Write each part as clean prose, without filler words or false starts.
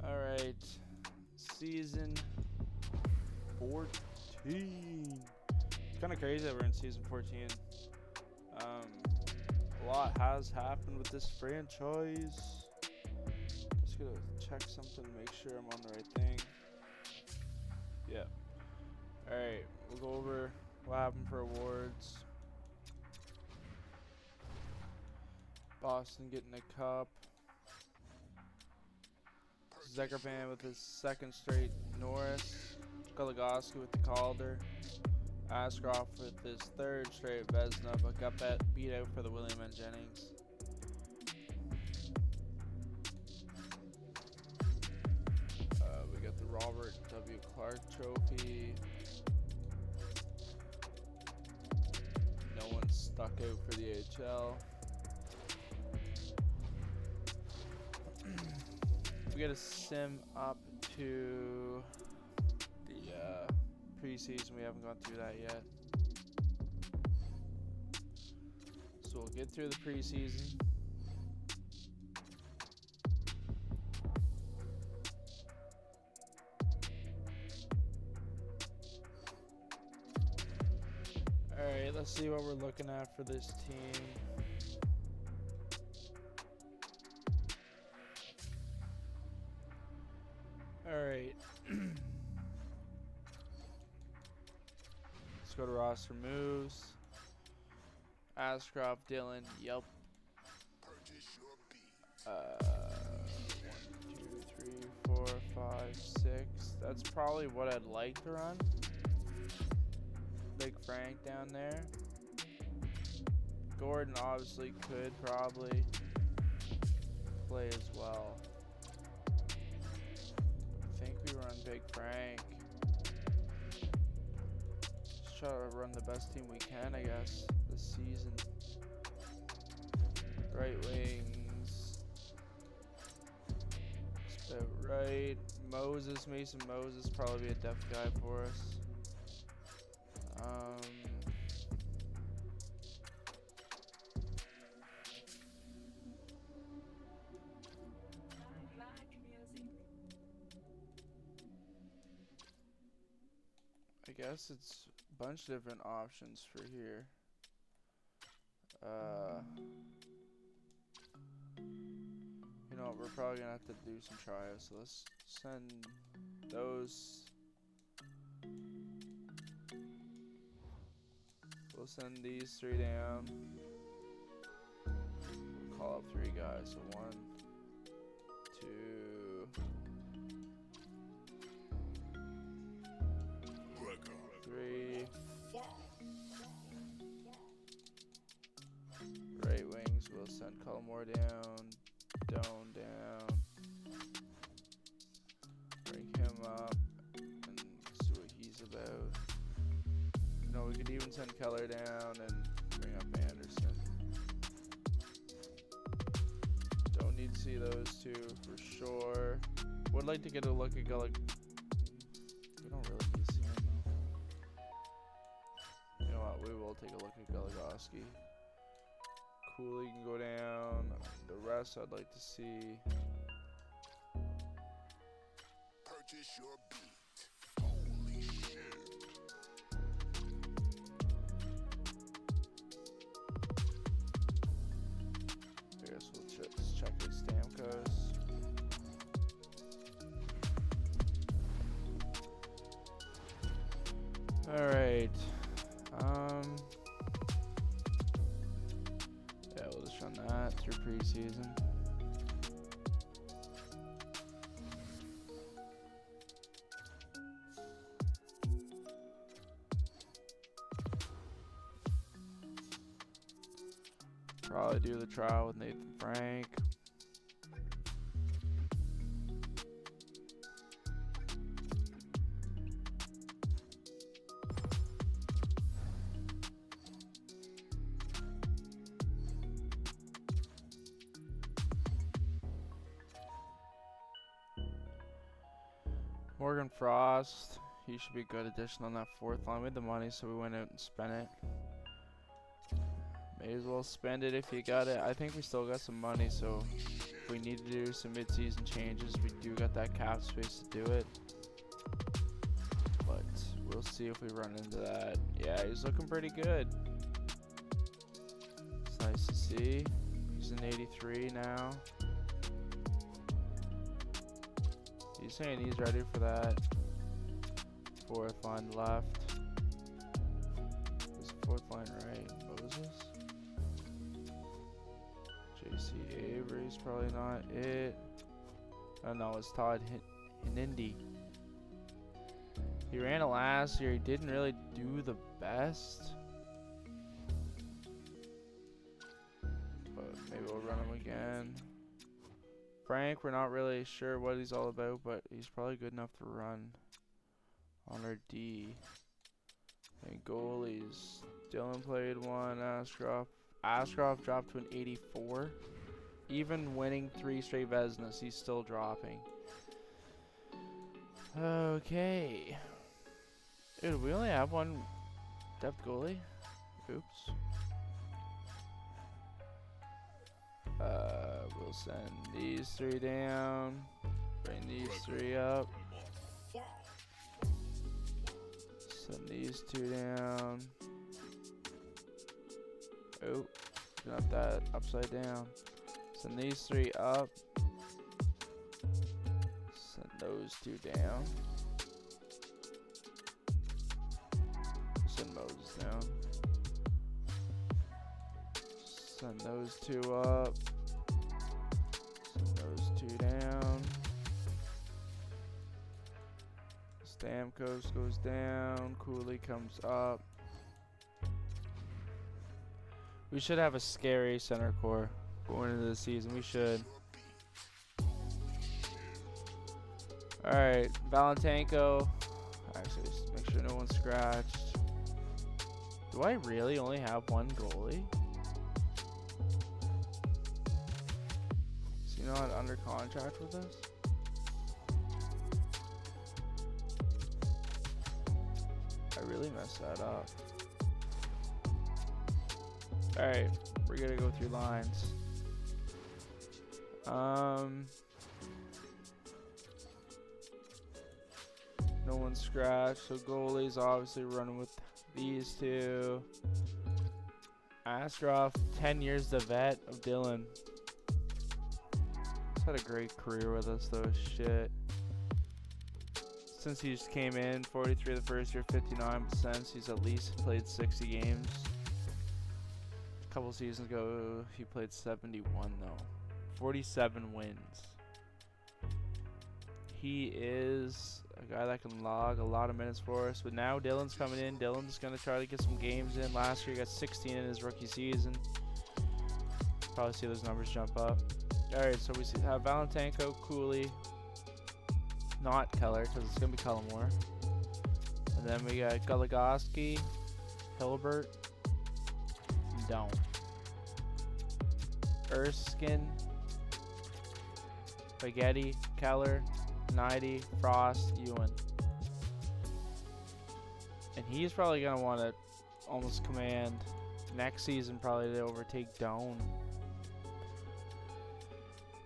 Alright. Season 14. It's kind of crazy that we're in season 14. A lot has happened with this franchise. Just gotta check something to make sure I'm on the right thing. Yeah. Alright, we'll go over what happened for awards. Boston getting a cup. Zekerban with his second straight Norris. Goligoski with the Calder. Ashcroft with his third straight Vezina, but got that beat out for the William and Jennings. We got the Robert W. Clark Trophy. No one stuck out for the AHL. We got to sim up to the preseason. We haven't gone through that yet. So we'll get through the preseason. Alright, let's see what we're looking at for this team. Alright. Let's go to roster moves. Ashcroft, Dylan, yep. 1, 2, 3, 4, 5, 6. That's probably what I'd like to run. Big Frank down there. Gordon obviously could probably play as well. I think we run Big Frank. Just try to run the best team we can, I guess, this season. Right wings. That's about right. Moses, Mason Moses, probably be a depth guy for us. I guess it's a bunch of different options for here. You know what, we're probably gonna have to do some trials, so let's send those. We'll send these 3 down. We'll call up 3 guys, so 1, 2, 3. Right wings, we'll send Cullimore down, Doan down. Bring him up and see what he's about. You know, we could even send Keller down and bring up Anderson. Don't need to see those 2 for sure. Would like to get a look at Gullig. We don't really need to see him though. You know what? We will take a look at Goligoski. Cooley can go down. The rest I'd like to see. Purchase your beat. Holy shit. I guess we'll check his Stamkos. Alright. Yeah, we'll just run that through preseason. Probably do the trial with Nathan Frank. Morgan Frost, he should be a good addition on that 4th line. We had the money, so we went out and spent it. May as well spend it if you got it. I think we still got some money, so if we need to do some mid-season changes, we do got that cap space to do it. But we'll see if we run into that. Yeah, he's looking pretty good. It's nice to see. He's an 83 now. He's saying he's ready for that. Fourth line left. Is fourth line right? Moses? JC Avery's probably not it. Oh no, it's Todd Hinindi. He ran it last year. He didn't really do the best. But maybe we'll run him again. Frank, we're not really sure what he's all about, but he's probably good enough to run on our D. And goalies. Dylan played one. Askarov dropped to an 84. Even winning 3 straight Vezinas, he's still dropping. Okay. Dude, we only have one depth goalie? Oops. We'll send these 3 down. Bring these 3 up. Send these 2 down. Oh, got that upside down. Send these 3 up. Send those 2 down. Send Moses down. Send those 2 up. Send those 2 down. Stamkos goes down. Cooley comes up. We should have a scary center core going into the season. We should. Alright, Valentanko. Actually, just make sure no one's scratched. Do I really only have one goalie? Is he not under contract with us? I really messed that up. Alright, we're gonna go through lines. No one's scratched, so goalies obviously running with these 2. Askarov, 10 years the vet of Dylan. He's had a great career with us though, shit. Since he just came in, 43 the first year, 59, but since he's at least played 60 games. A couple seasons ago, he played 71 though. 47 wins. He is a guy that can log a lot of minutes for us, but now Dylan's coming in. Dylan's going to try to get some games in. Last year he got 16 in his rookie season. Probably see those numbers jump up. Alright, so we have Valentanko, Cooley, not Keller, because it's going to be Cullimore. And then we got Goligoski, Hilbert, and Down. Erskine, Spaghetti, Keller, Nighty, Frost, Ewan. And he's probably going to want to almost command next season probably to overtake Doan.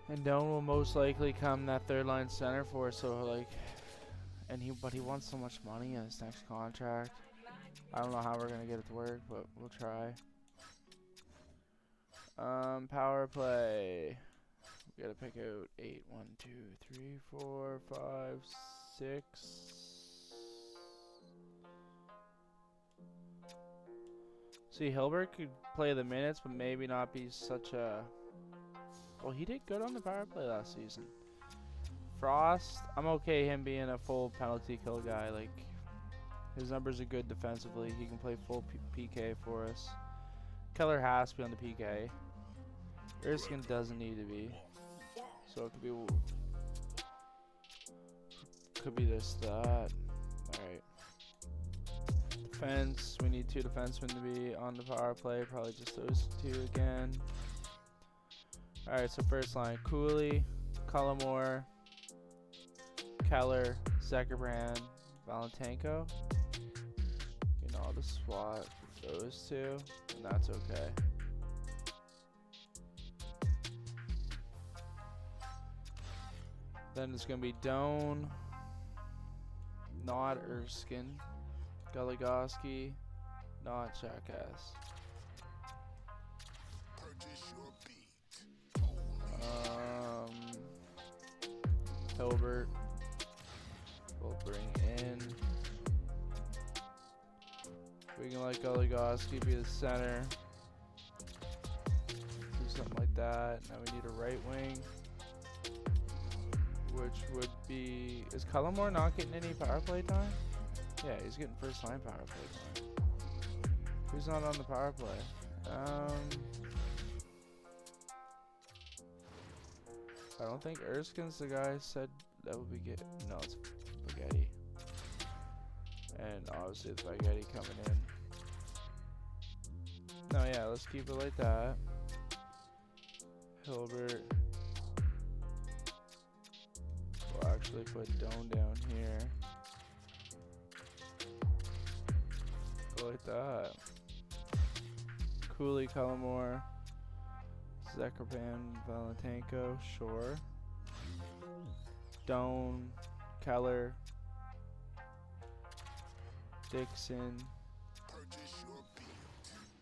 And Doan will most likely come that third line center for us, so like, but he wants so much money in his next contract. I don't know how we're gonna get it to work, but we'll try. Power play. We gotta pick out 8. 1, 2, 3, 4, 5, 6. See, Hilbert could play the minutes, but maybe not be such a. Well, he did good on the power play last season. Frost, I'm okay him being a full penalty kill guy. Like, his numbers are good defensively. He can play full PK for us. Keller has to be on the PK. Erskine doesn't need to be. So it could be this, that. Alright. Defense, we need 2 defensemen to be on the power play. Probably just those 2 again. Alright, so first line, Cooley, Cullimore, Keller, Zekerbrand, Valentanko. You know, I'll just swap those 2, and that's okay. Then it's gonna be Doan, not Erskine, Goligoski, not Jackass. Purchase your beat. Hilbert, we'll bring in. We can let Goligoski be the center. Do something like that. Now we need a right wing, which would be. Is Cullimore not getting any power play time? Yeah, he's getting first line power play time. Who's not on the power play? I don't think Erskine's the guy said that would be good. No, it's Spaghetti. And obviously it's Spaghetti coming in. No, yeah, let's keep it like that. Hilbert. We'll actually put Doan down here. Go like that. Cooley, Cullimore, Zekerpan, Valentenko, sure. Doan, Keller, Dixon. Purchase your beat.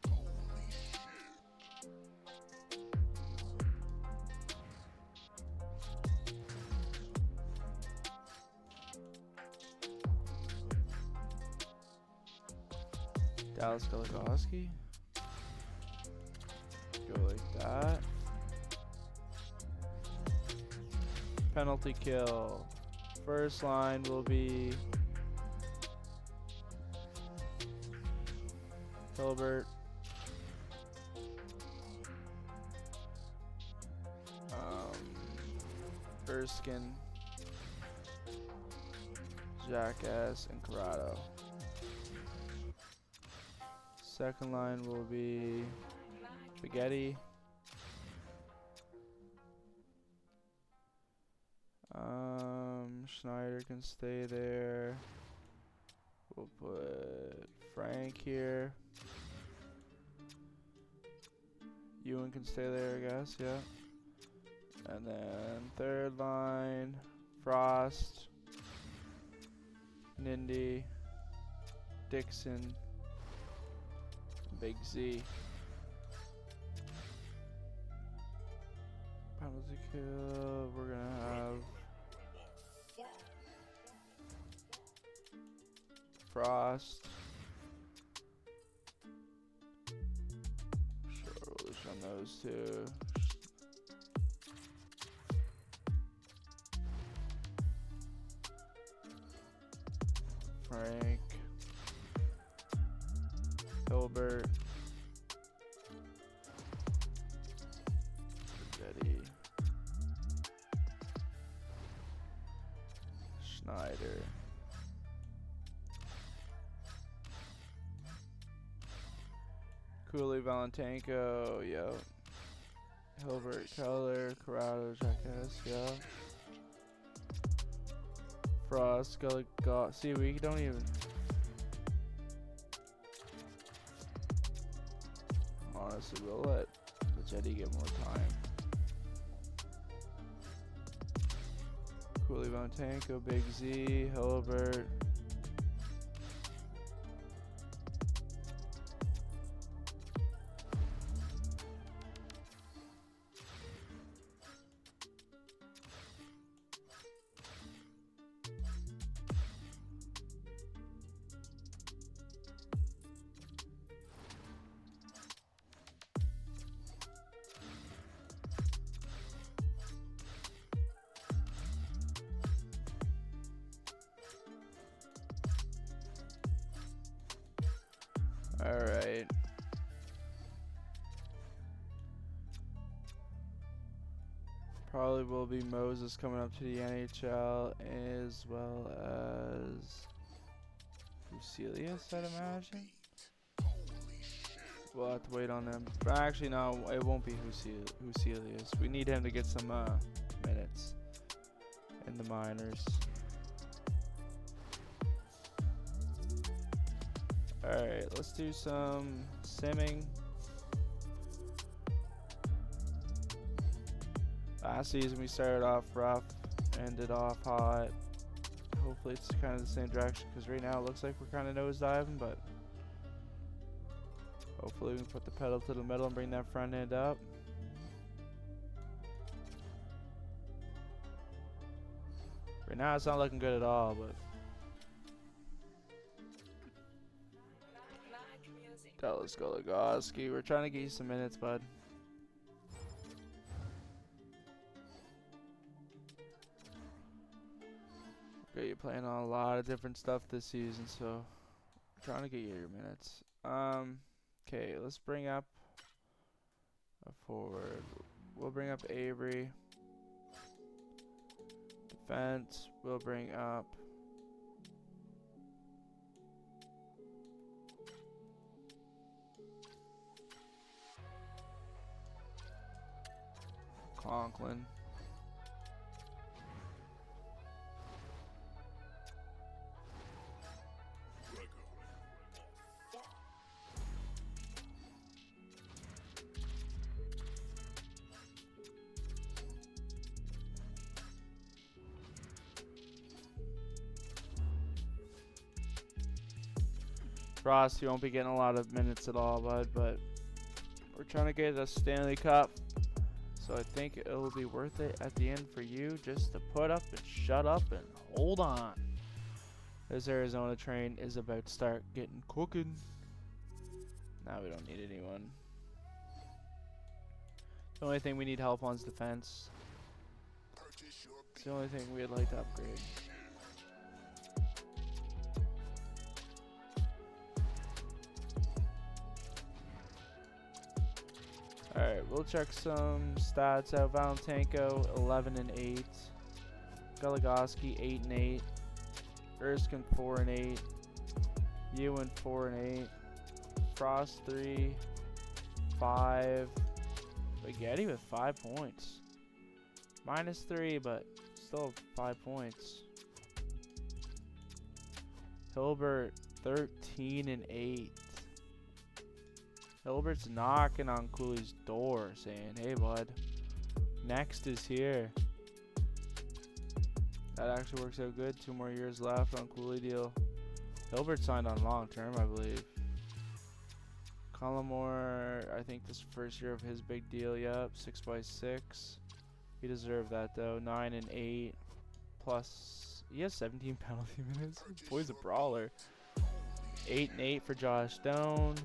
Holy shit. Dallas Goligoski. Go like that. Penalty kill. First line will be Hilbert, Erskine, Jackass, and Corrado. Second line will be Spaghetti, Schneider can stay there. We'll put Frank here. Ewan can stay there, I guess, yeah. And then third line, Frost, Nindy, Dixon, Big Z. Penalty kill, we're gonna have Frost. Sure, we'll just run those two. Frank, Hilbert, Spaghetti, Schneider, Cooley, Valentenko, yo. Hilbert, Keller, Corrado, Jackass, yo. Frost, see, we don't even. Honestly, we'll let the Jetty get more time. Cooley, Valentenko, Big Z, Hilbert. Alright. Probably will be Moses coming up to the NHL as well as Lucilius, I'd imagine. We'll have to wait on them. But actually, no, it won't be Lucilius. We need him to get some minutes in the minors. Alright, let's do some simming. Last season we started off rough. end it off hot. Hopefully it's kind of the same direction, because right now it looks like we're kind of nosediving, but hopefully we can put the pedal to the metal and bring that front end up. Right now it's not looking good at all, but let's go Legoski. We're trying to get you some minutes, bud. Okay, you're playing on a lot of different stuff this season, so we're trying to get you your minutes. Okay, let's bring up a forward. We'll bring up Avery. Defense, we'll bring up Conklin. Frost, you won't be getting a lot of minutes at all, bud, but we're trying to get a Stanley Cup, so I think it will be worth it at the end for you just to put up and shut up and hold on. This Arizona train is about to start getting cooking. Now we don't need anyone. The only thing we need help on is defense. It's the only thing we'd like to upgrade. Alright, we'll check some stats out. Valentenko, 11-8. Goligoski, 8-8. Erskine, 4-8. Ewan, 4-8. Frost, 3. 5. Spaghetti with 5 points. -3, but still 5 points. Hilbert, 13-8. Hilbert's knocking on Cooley's door saying, hey bud, next is here. That actually works out good. 2 more years left on Cooley deal. Hilbert signed on long term, I believe. Collimore, I think this first year of his big deal, yep, 6x6. He deserved that though. 9-8. Plus, he has 17 penalty minutes. Boy's a brawler. 8-8 for Josh Stone.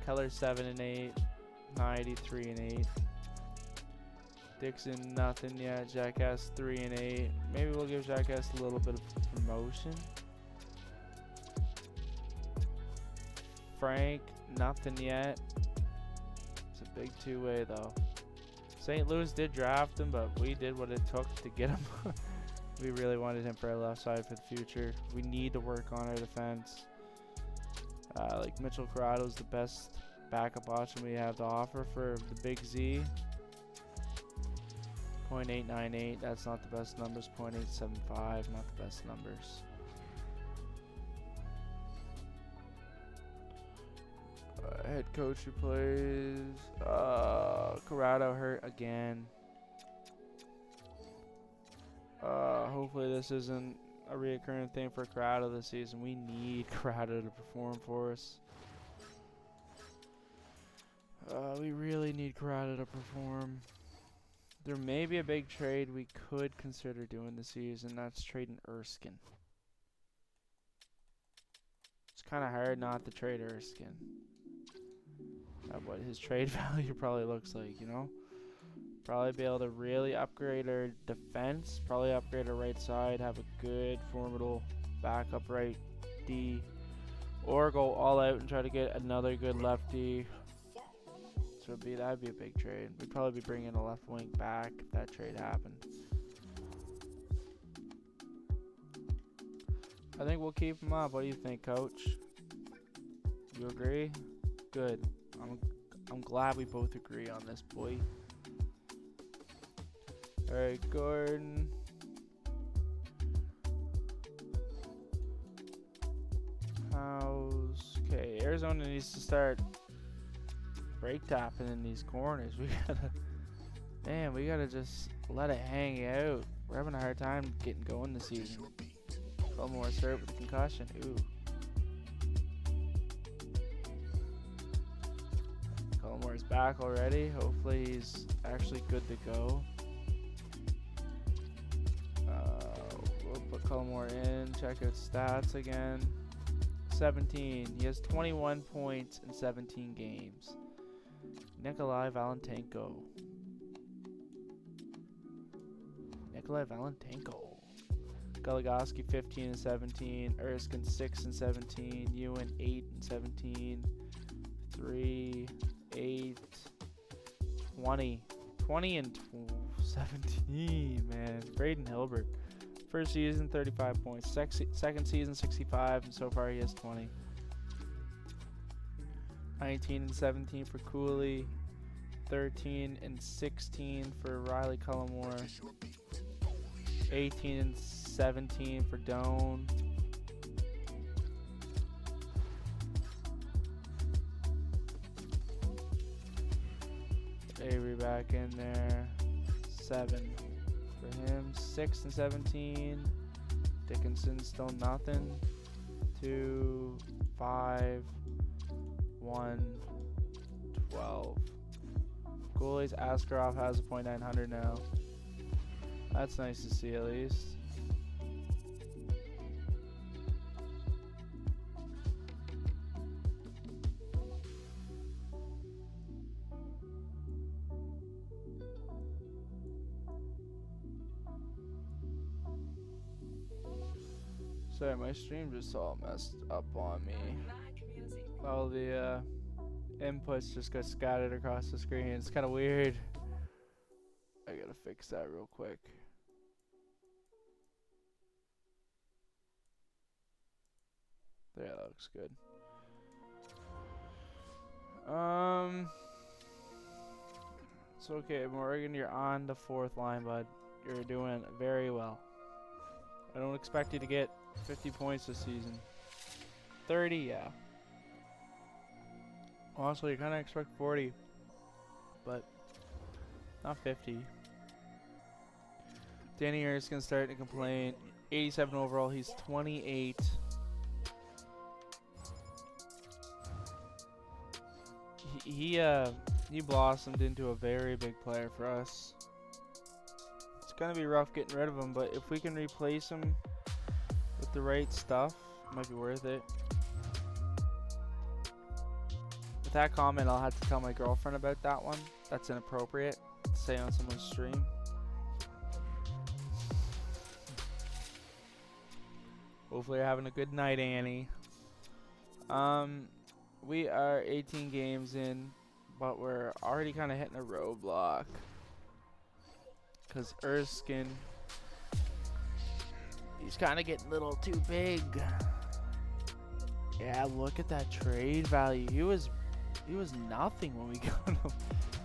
Keller 7-8, 93-8. Dixon nothing yet. Jackass 3-8. Maybe we'll give Jackass a little bit of promotion. Frank nothing yet. It's a big 2-way though. St. Louis did draft him, but we did what it took to get him. We really wanted him for our left side for the future. We need to work on our defense. Like Mitchell Corrado's the best backup option we have to offer for the big Z. 0.898, that's not the best numbers. 0.875, not the best numbers. Head coach who plays Corrado hurt again. Hopefully this isn't a reoccurring thing for Corrado this season. We need Corrado to perform for us. We really need Corrado to perform. There may be a big trade we could consider doing this season. That's trading Erskine. It's kind of hard not to trade Erskine. At what his trade value probably looks like, you know? Probably be able to really upgrade our defense. Probably upgrade our right side. Have a good, formidable backup right D. Or go all out and try to get another good lefty. So that'd be a big trade. We'd probably be bringing a left wing back if that trade happened. I think we'll keep him up. What do you think, Coach? You agree? Good. I'm glad we both agree on this, boy. Alright, Gordon. Okay, Arizona needs to start break tapping in these corners. We gotta just let it hang out. We're having a hard time getting going this season. Fillmore's hurt with a concussion. Ooh. Fillmore's back already. Hopefully he's actually good to go. We'll put Cullimore in. Check out stats again. 17. He has 21 points in 17 games. Nikolai Valentenko. Goligoski 15 and 17. Erskine 6 and 17. Ewan 8 and 17. 3, 8, 20. 20 and 17, man. Braden Hilbert. First season, 35 points. Second season, 65, and so far he has 20. 19 and 17 for Cooley. 13 and 16 for Riley Cullimore. 18 and 17 for Doan. Avery back in there. 7 for him. 6 and 17. Dickinson still nothing. 2, 5, 1, 12. Goalies, Askarov has a .900 now. That's nice to see at least. Sorry, my stream just all messed up on me. All the inputs just got scattered across the screen. It's kind of weird. I gotta fix that real quick. There, that looks good. It's okay, Morgan. You're on the 4th line, bud. You're doing very well. I don't expect you to get 50 points this season. 30, yeah. Honestly, you kind of expect 40, but not 50. Danny Erskine starting to complain. 87 overall. He's 28. He blossomed into a very big player for us. It's gonna be rough getting rid of him, but if we can replace him with the right stuff, it might be worth it. With that comment, I'll have to tell my girlfriend about that one. That's inappropriate to say on someone's stream. Hopefully you're having a good night, Annie. We are 18 games in, but we're already kind of hitting a roadblock. Because Erskine, he's kind of getting a little too big. Yeah, look at that trade value. He was nothing when we got him.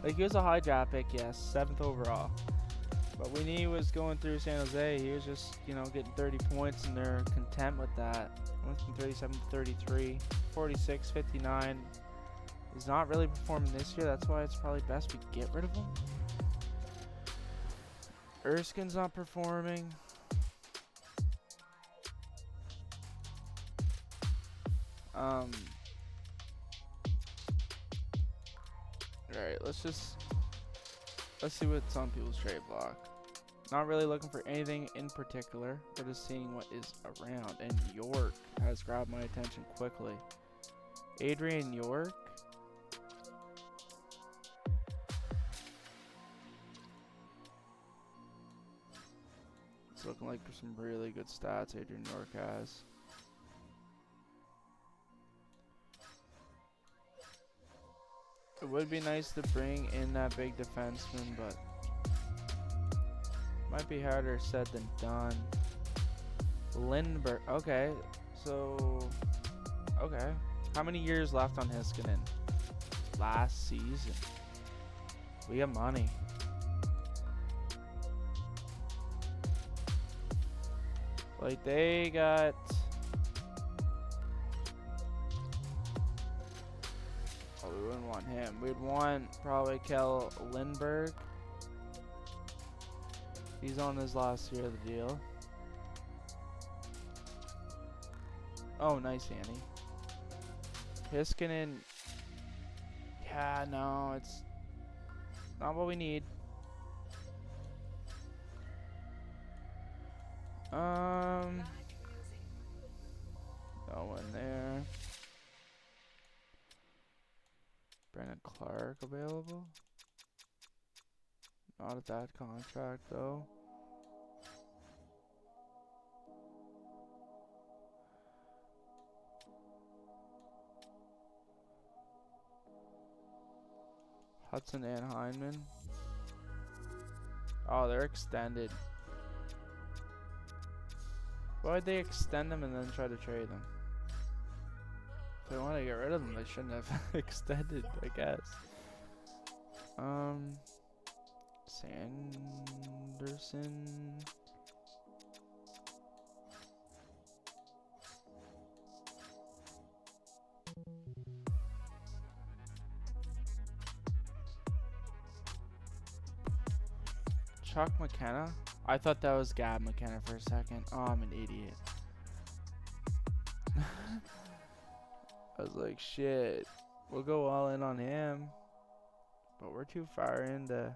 Like, he was a high draft pick, yes, 7th overall. But when he was going through San Jose, he was just, getting 30 points, and they're content with that. Went from 37 to 33, 46, 59. He's not really performing this year. That's why it's probably best we get rid of him. Erskine's not performing. Alright, let's see what's on people's trade block. Not really looking for anything in particular. We're just seeing what is around. And York has grabbed my attention quickly. Adrian York. It's looking like some really good stats Adrian York has. It would be nice to bring in that big defenseman, but might be harder said than done. Lindbergh. Okay. How many years left on Heiskanen? Last season. We have money. Like, they got... Oh, we wouldn't want him. We'd want probably Kel Lindbergh. He's on his last year of the deal. Oh, nice, Annie. Hiskinen. Yeah, no, it's not what we need. No one there. Brandon Clark available? Not at that contract though. Hudson and Hyndman. Oh, they're extended. Why would they extend them and then try to trade them? If they want to get rid of them, they shouldn't have extended, I guess. Sanderson. Chuck McKenna? I thought that was Gab McKenna for a second. Oh, I'm an idiot. I was like, shit. We'll go all in on him. But we're too far into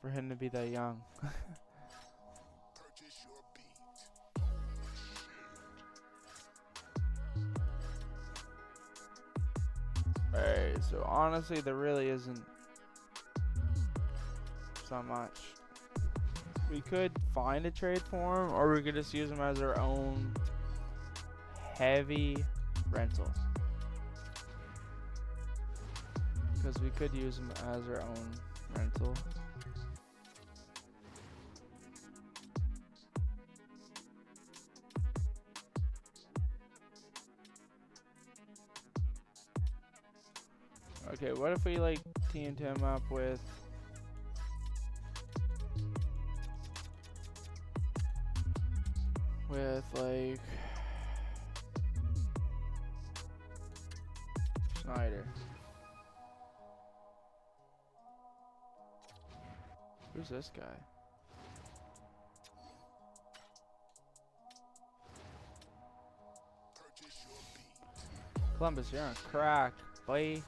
for him to be that young. Purchase your beat. Alright, so honestly, there really isn't so much. We could find a trade for him, or we could just use him as our own heavy rental. Because we could use him as our own rental. Okay, what if we like teamed him up with like Snyder? Who's this guy? Purchase your beat. Columbus, you're on crack, boy.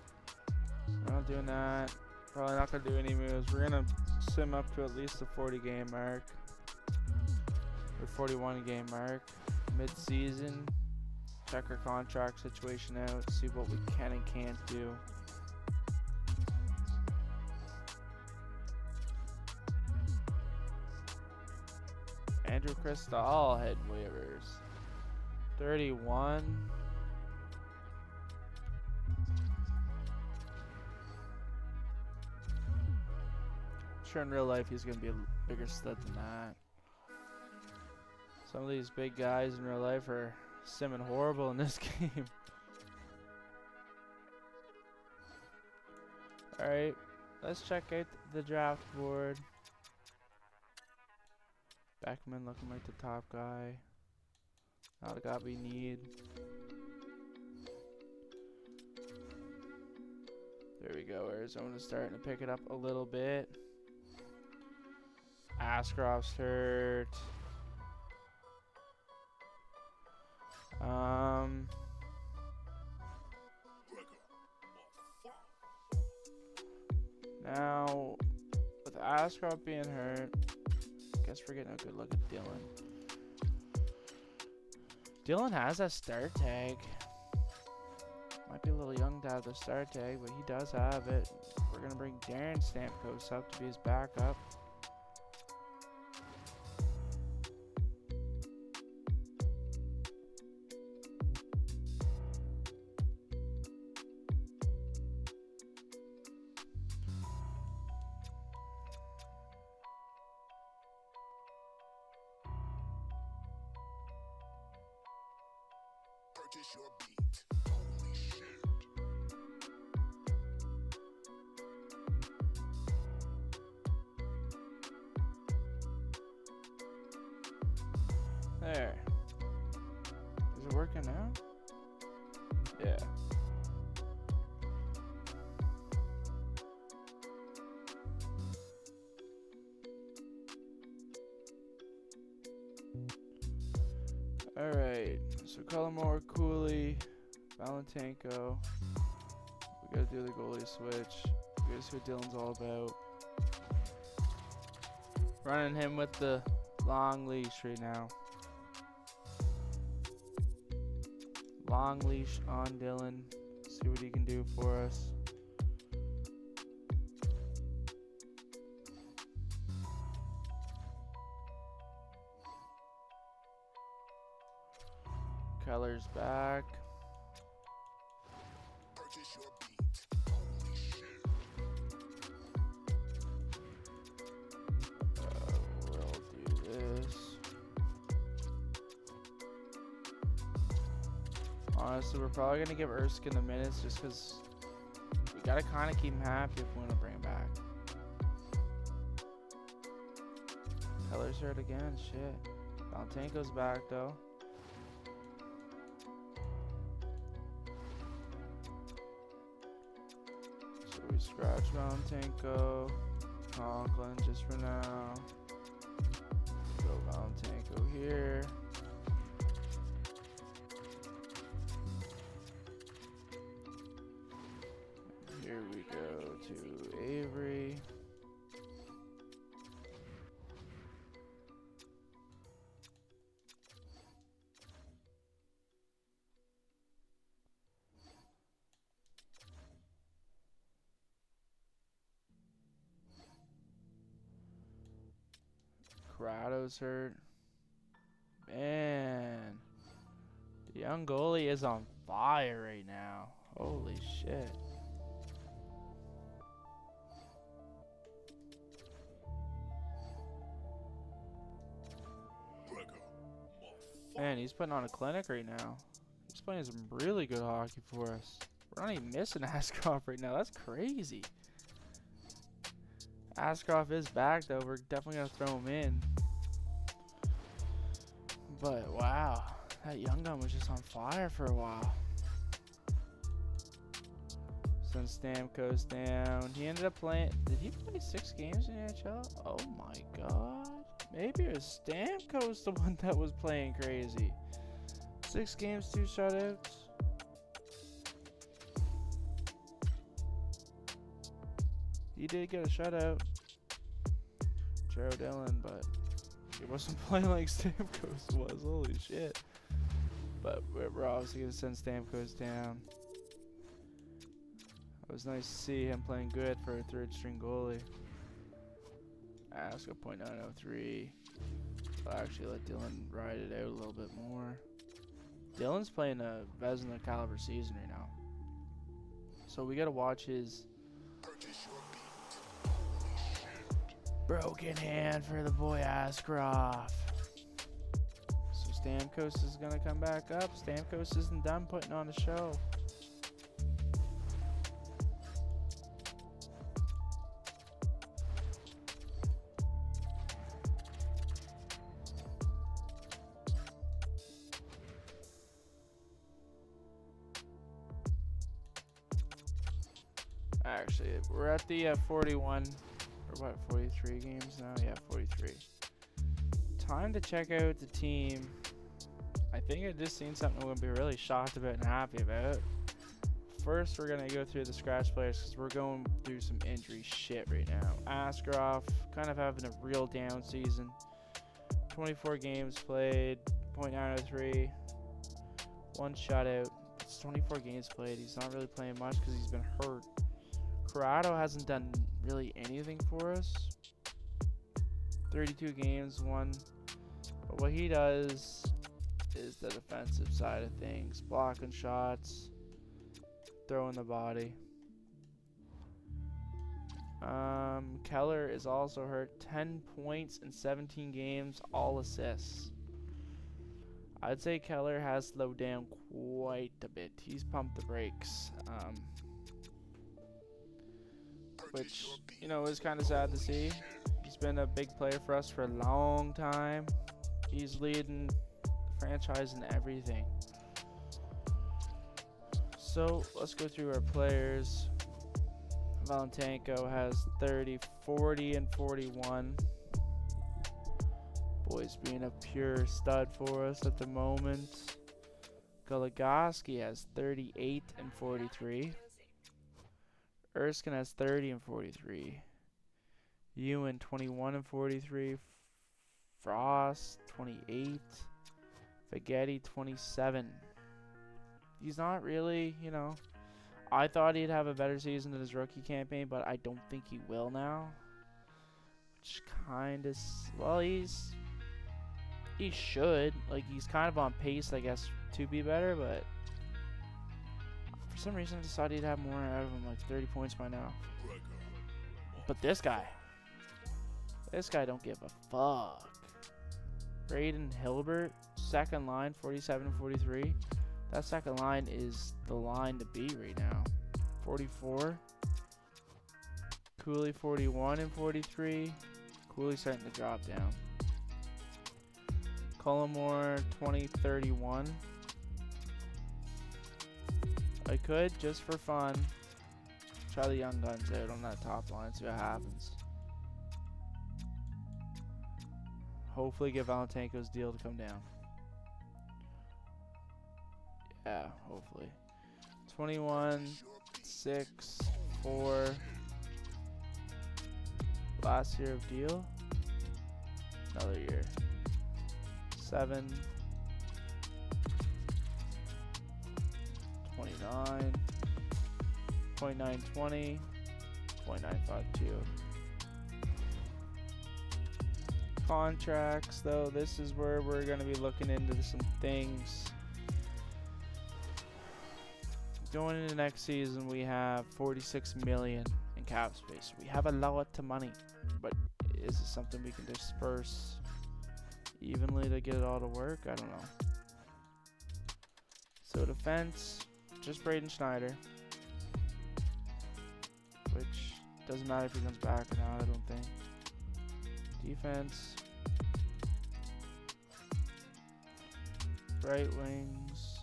We're not doing that. Probably not gonna do any moves. We're gonna sim up to at least the 40 game mark. Or 41 game mark. Mid-season. Check our contract situation out. See what we can and can't do. Andrew Cristal head waivers. 31. Sure, in real life he's gonna be a bigger stud than that. Some of these big guys in real life are simming horrible in this game. Alright, let's check out the draft board. Beckman looking like the top guy. Not the guy we need. There we go. Arizona's starting to pick it up a little bit. Ashcroft's hurt. Now, with Ashcroft being hurt, guess we're getting a good look at Dylan. Dylan has a start tag. Might be a little young to have the start tag, but he does have it. We're going to bring Darren Stamkos up to be his backup. Purchase your beat. Holy shit. There. Is it working now? Yeah. Alright, so Cullimore, Cooley, Valentenko. We gotta do the goalie switch. You guys see what Dylan's all about. Running him with the long leash right now. Long leash on Dylan. See what he can do for us. Keller's back. Purchase your beat. Holy shit. We'll do this. Honestly, we're probably going to give Erskine the minutes just because we got to kind of keep him happy if we want to bring him back. Keller's hurt again. Shit. Valentenko's back, though. So we scratch Valentenko. Conklin just for now. Go Valentenko here. Here we go to Avery. Corrado's hurt. Man. The young goalie is on fire right now. Holy shit. Man, he's putting on a clinic right now. He's playing some really good hockey for us. We're not even missing Askarov right now. That's crazy. Askarov is back, though. We're definitely going to throw him in. But, wow. That young gun was just on fire for a while. Since Stamkos down. He ended up playing... Did he play 6 games in the NHL? Oh, my God. Maybe it was Stamkos the one that was playing crazy. 6 games, 2 shutouts. He did get a shutout. Joe Dillon, but he wasn't playing like Stamkos was. Holy shit. But we're obviously going to send Stamkos down. It was nice to see him playing good for a 3rd string goalie. Ask a .903. I'll actually let Dylan ride it out a little bit more. Dylan's playing a Vezina caliber season right now. So we got to watch his broken hand for the boy Askarov. So Stamkos is going to come back up. Stamkos isn't done putting on a show. Actually, we're at the 41, or what, 43 games now? Yeah, 43. Time to check out the team. I think I just seen something we're going to be really shocked about and happy about. First, we're going to go through the scratch players because we're going through some injury shit right now. Askarov kind of having a real down season. 24 games played, .903, 1 shutout. It's 24 games played. He's not really playing much because he's been hurt. Corrado hasn't done really anything for us. 32 games, 1. But what he does is the defensive side of things. Blocking shots, throwing the body. Keller is also hurt. 10 points in 17 games, all assists. I'd say Keller has slowed down quite a bit. He's pumped the brakes. Which, you know, is kind of sad to see. He's been a big player for us for a long time. He's leading the franchise in everything. So, let's go through our players. Valentenko has 30, 40, and 41. Boy's being a pure stud for us at the moment. Goligoski has 38 and 43. Erskine has 30 and 43. Ewan 21 and 43. Frost 28. Fagetti 27. He's not really, you know. I thought he'd have a better season than his rookie campaign, but I don't think he will now. Which kind of, well, he should. Like, he's kind of on pace, I guess, to be better, but for some reason I decided he'd have more out of him, like 30 points by now. But this guy don't give a fuck. Braden Hilbert, second line, 47 and 43. That second line is the line to beat right now. 44. Cooley, 41 and 43. Cooley's starting to drop down. Cullimore, 20-31. I could, just for fun, try the young guns out on that top line, see what happens. Hopefully get Valentenko's deal to come down. Yeah, hopefully. 21, 6, 4. Last year of deal. Another year. 7. 29. 0.920. 0.952. Contracts, though, this is where we're going to be looking into some things. Going into next season, we have $46 million in cap space. We have a lot of money, but is it something we can disperse evenly to get it all to work? I don't know. So defense, just Braden Schneider, which doesn't matter if he comes back or not, I don't think. Defense, right wings.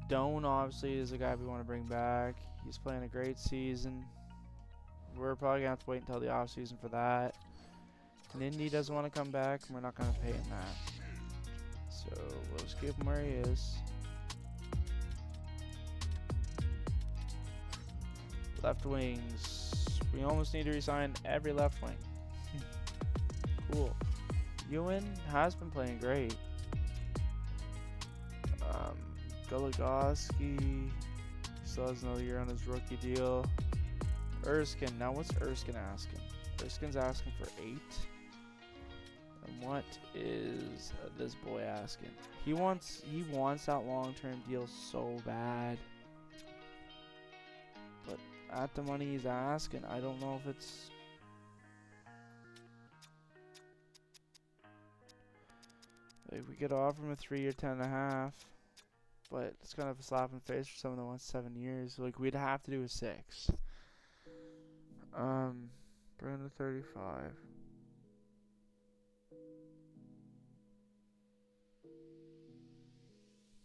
Doan obviously is a guy we want to bring back. He's playing a great season. We're probably going to have to wait until the off season for that. And Indy doesn't want to come back, and we're not going to pay him that. So we'll just keep him where he is. Left wings. We almost need to resign every left wing. Cool. Ewan has been playing great. Goligoski still has another year on his rookie deal. Erskine. Now what's Erskine asking? Erskine's asking for 8. And what is this boy asking? He wants that long-term deal so bad. But at the money he's asking, I don't know if it's... Like, we could offer him a 3-year, 10.5. But it's kind of a slap in the face for someone that wants 7 years. Like, we'd have to do a 6. Bring him to 35.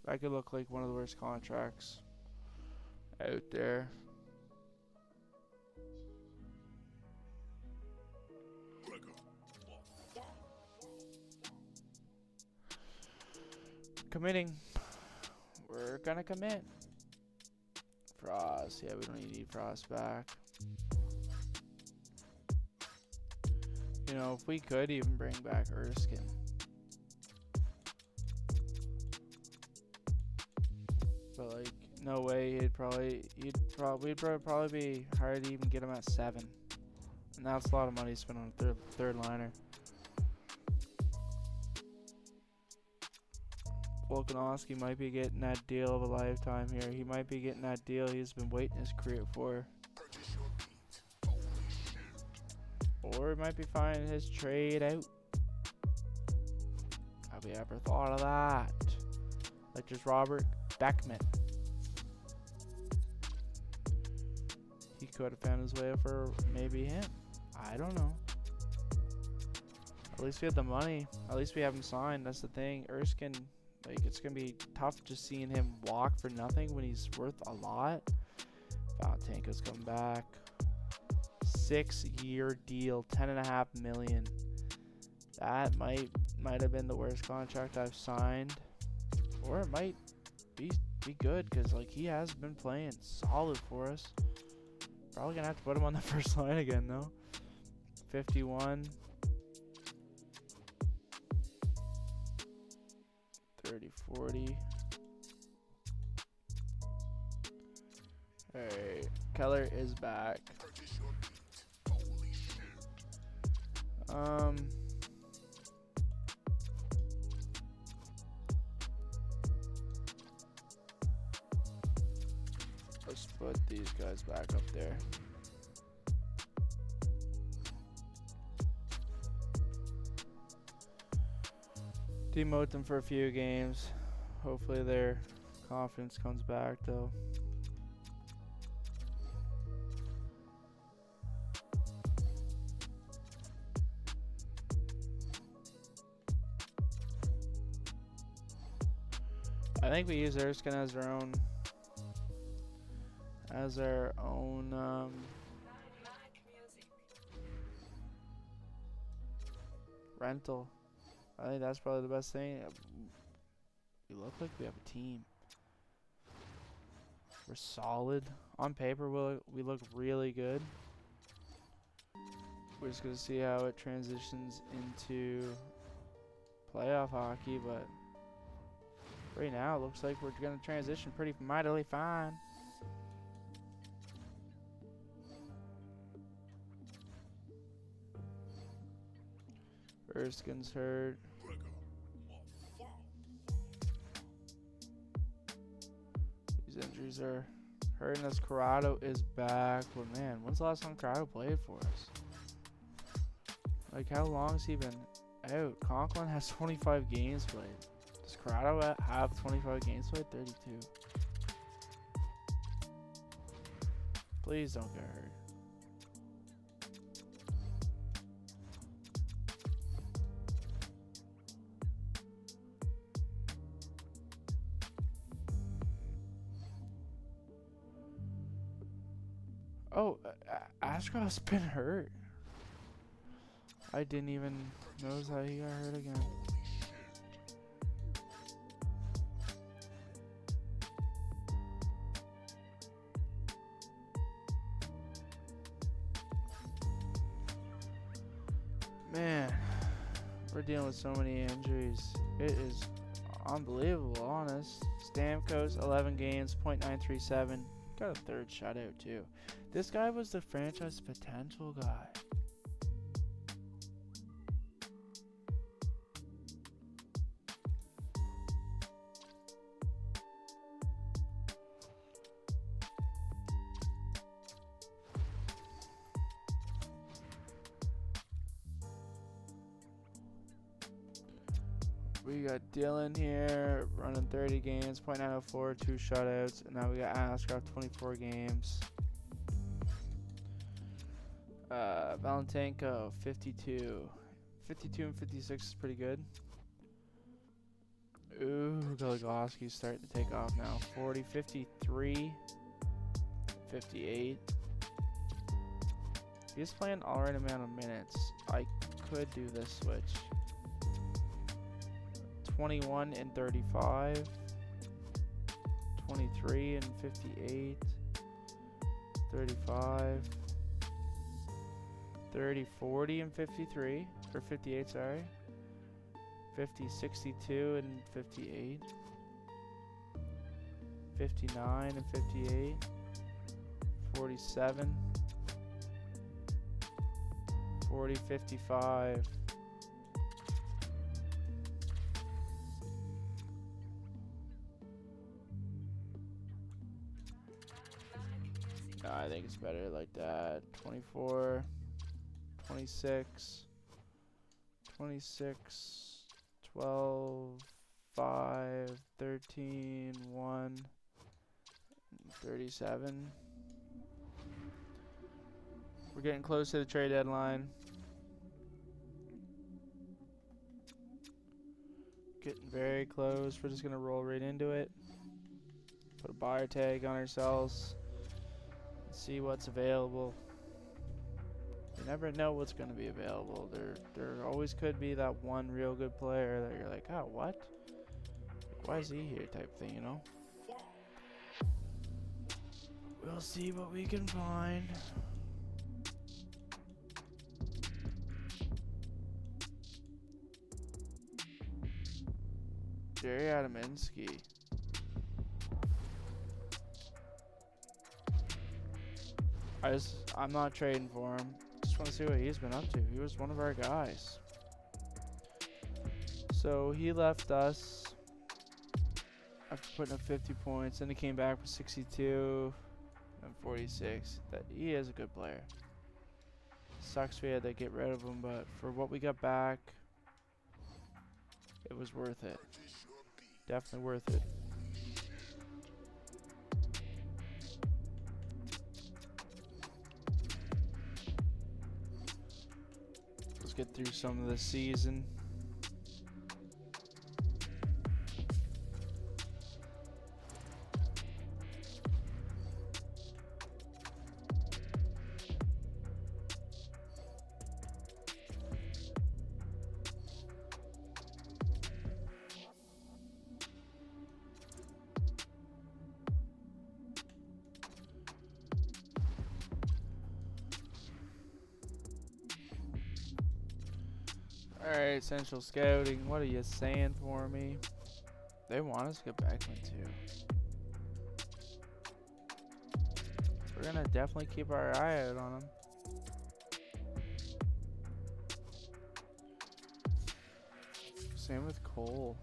That could look like one of the worst contracts out there. Committing. We're gonna commit. Frost. Yeah, we don't need Frost back. You know, if we could even bring back Erskine. But like, no way. We'd probably be hard to even get him at 7, and that's a lot of money spent on a third liner. Volkanovski might be getting that deal of a lifetime here. He might be getting that deal he's been waiting his career for. Or he might be finding his trade out. Have we ever thought of that? Like just Robert Beckman. He could have found his way up for maybe him. I don't know. At least we have the money. At least we have him signed. That's the thing. Erskine, like, it's going to be tough just seeing him walk for nothing when he's worth a lot. Valentenko's coming back. 6-year deal, $10.5 million. That might have been the worst contract I've signed, or it might be good because like he has been playing solid for us. Probably gonna have to put him on the first line again though. 51, 30, 40. Alright, Keller is back. Purchase your beat. Holy shit. Let's put these guys back up there. Demote them for a few games. Hopefully their confidence comes back though. I think we use Erskine as our own rental. I think that's probably the best thing. We look like we have a team. We're solid. On paper, we look really good. We're just gonna see how it transitions into playoff hockey, but right now it looks like we're gonna transition pretty mightily fine. Erskine's hurt. These injuries are hurting us. Corrado is back. But man, when's the last time Corrado played for us? Like, how long has he been out? Conklin has 25 games played. Does Corrado have 25 games played? 32. Please don't get hurt. Oh, Ashcroft's been hurt. I didn't even notice how he got hurt again. Man, we're dealing with so many injuries. It is unbelievable, honest. Stamkos, 11 games, .937. Got a third shutout too. This guy was the franchise potential guy. We got Dylan here running 30 games, .904, 2 shutouts, and now we got Ashcroft 24 games. Valentenko 52. 52 and 56 is pretty good. Ooh, Goligoski's starting to take off now. 40, 53, 58. He's playing all right amount of minutes. I could do this switch. 21 and 35, 23 and 58, 35, 30, 40 and 53, or 58, sorry, 50, 62 and 58, 59 and 58, 47, 40, 55, no, I think it's better like that. 24, 26, 26, 12, 5, 13, 1, 37. We're getting close to the trade deadline. Getting very close. We're just going to roll right into it. Put a buyer tag on ourselves. See what's available. You never know what's going to be available. There always could be that one real good player that you're like, oh, what? Like, why is he here type thing, you know? We'll see what we can find. Jerry Adaminsky. I'm not trading for him. Just want to see what he's been up to. He was one of our guys. So he left us after putting up 50 points, and he came back for 62 and 46. That he is a good player. Sucks we had to get rid of him, but for what we got back, it was worth it. Definitely worth it. Let's get through some of the season. Alright, Central Scouting, what are you saying for me? They want us to get Beckman too. We're gonna definitely keep our eye out on him. Same with Cole.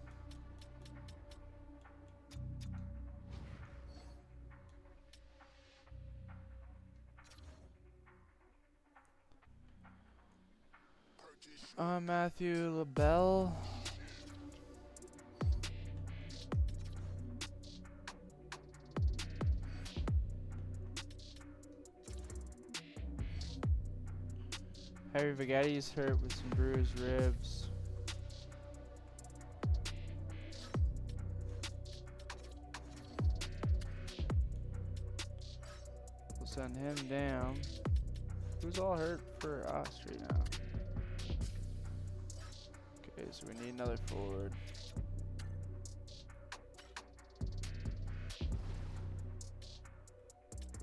Matthew LaBelle. Harry Viggetti's hurt with some bruised ribs. We'll send him down. Who's all hurt for us right now? Okay, so we need another forward.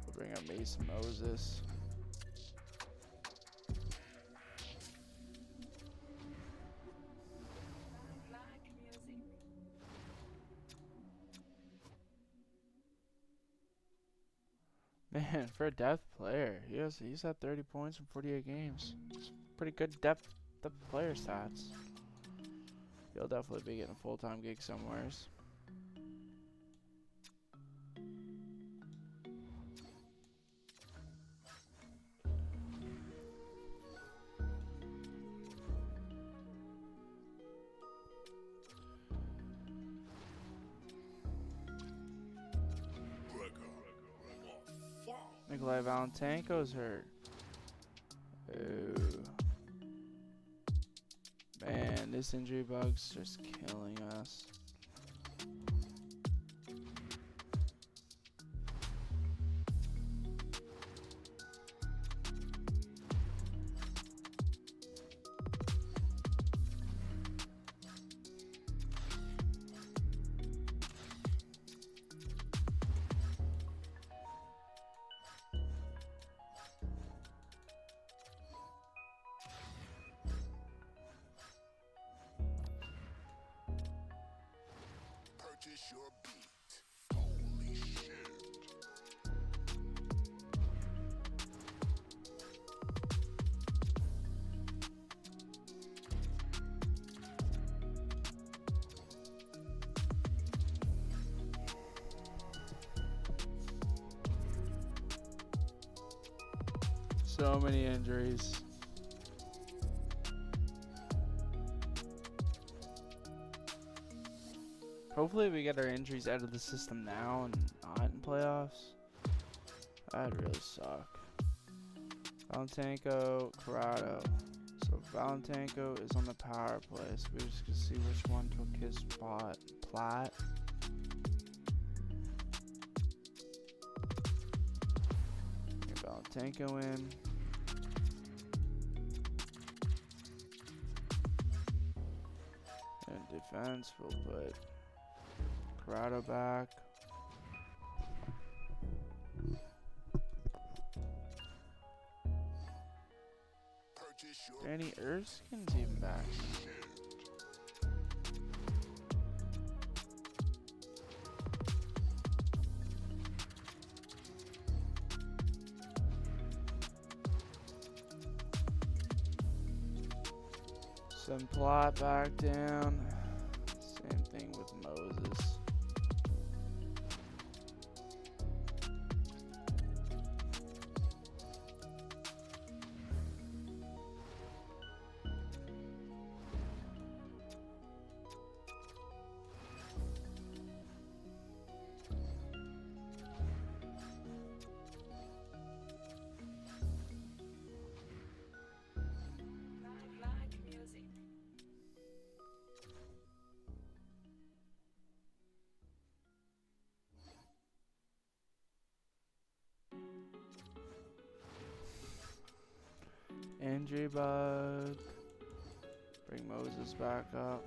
We'll bring up Mason Moses. Man, for a depth player, he's had 30 points in 48 games. Pretty good depth player stats. He'll definitely be getting a full-time gig somewheres. Nikolai Valentenko's hurt. Ooh. Man, this injury bug's just killing us. Purchase your beat. Holy shit. So many injuries. Hopefully we get our injuries out of the system now and not in playoffs. That'd really suck. Valentenko, Corrado. So Valentenko is on the power play, so we're just gonna see which one took his spot. Platt. Get Valentenko in. And defense, we'll put Corrado back. Danny Erskine's even back. Simplot back down. Same thing with Moses. Injury bug. Bring Moses back up.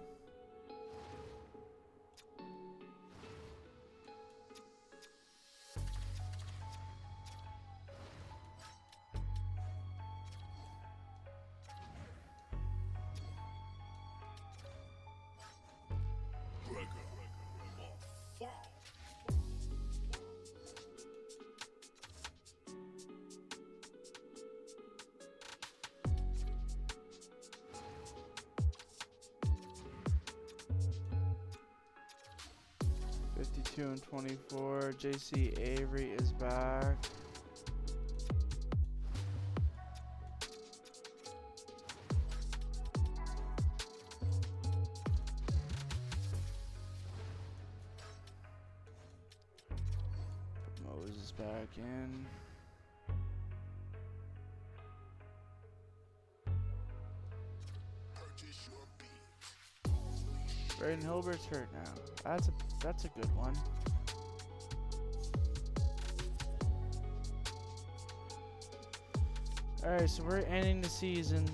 And 24. JC Avery is back. Moses back in. Braden Hilbert's hurt now. That's a good one. Alright, so we're ending the season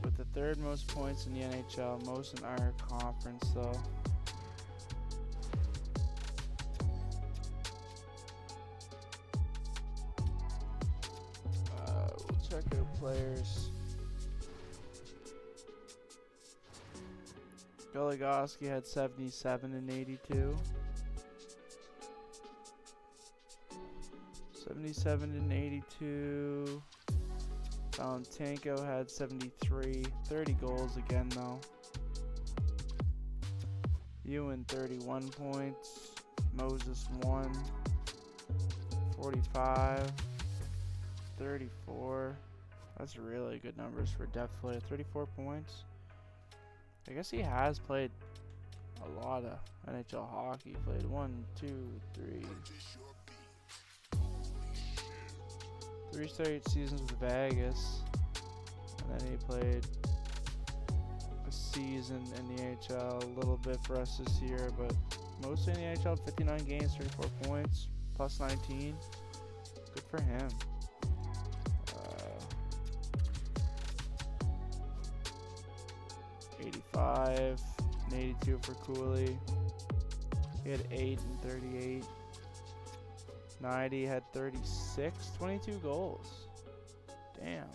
with the third most points in the NHL, most in our conference though. We'll check out players. Goligoski had 77 and 82. 77 and 82. Valentanko had 73. 30 goals again though. Ewan 31 points. Moses 1. 45. 34. That's really good numbers for depth player. 34 points. I guess he has played a lot of NHL hockey. Played 1, 2, 3. 3 straight seasons with Vegas. And then he played a season in the AHL, a little bit for us this year, but mostly in the AHL, 59 games, 34 points, plus 19. Good for him. 85 and 82 for Cooley. He had 8 and 38. 90 had 36, 22 goals. Damn.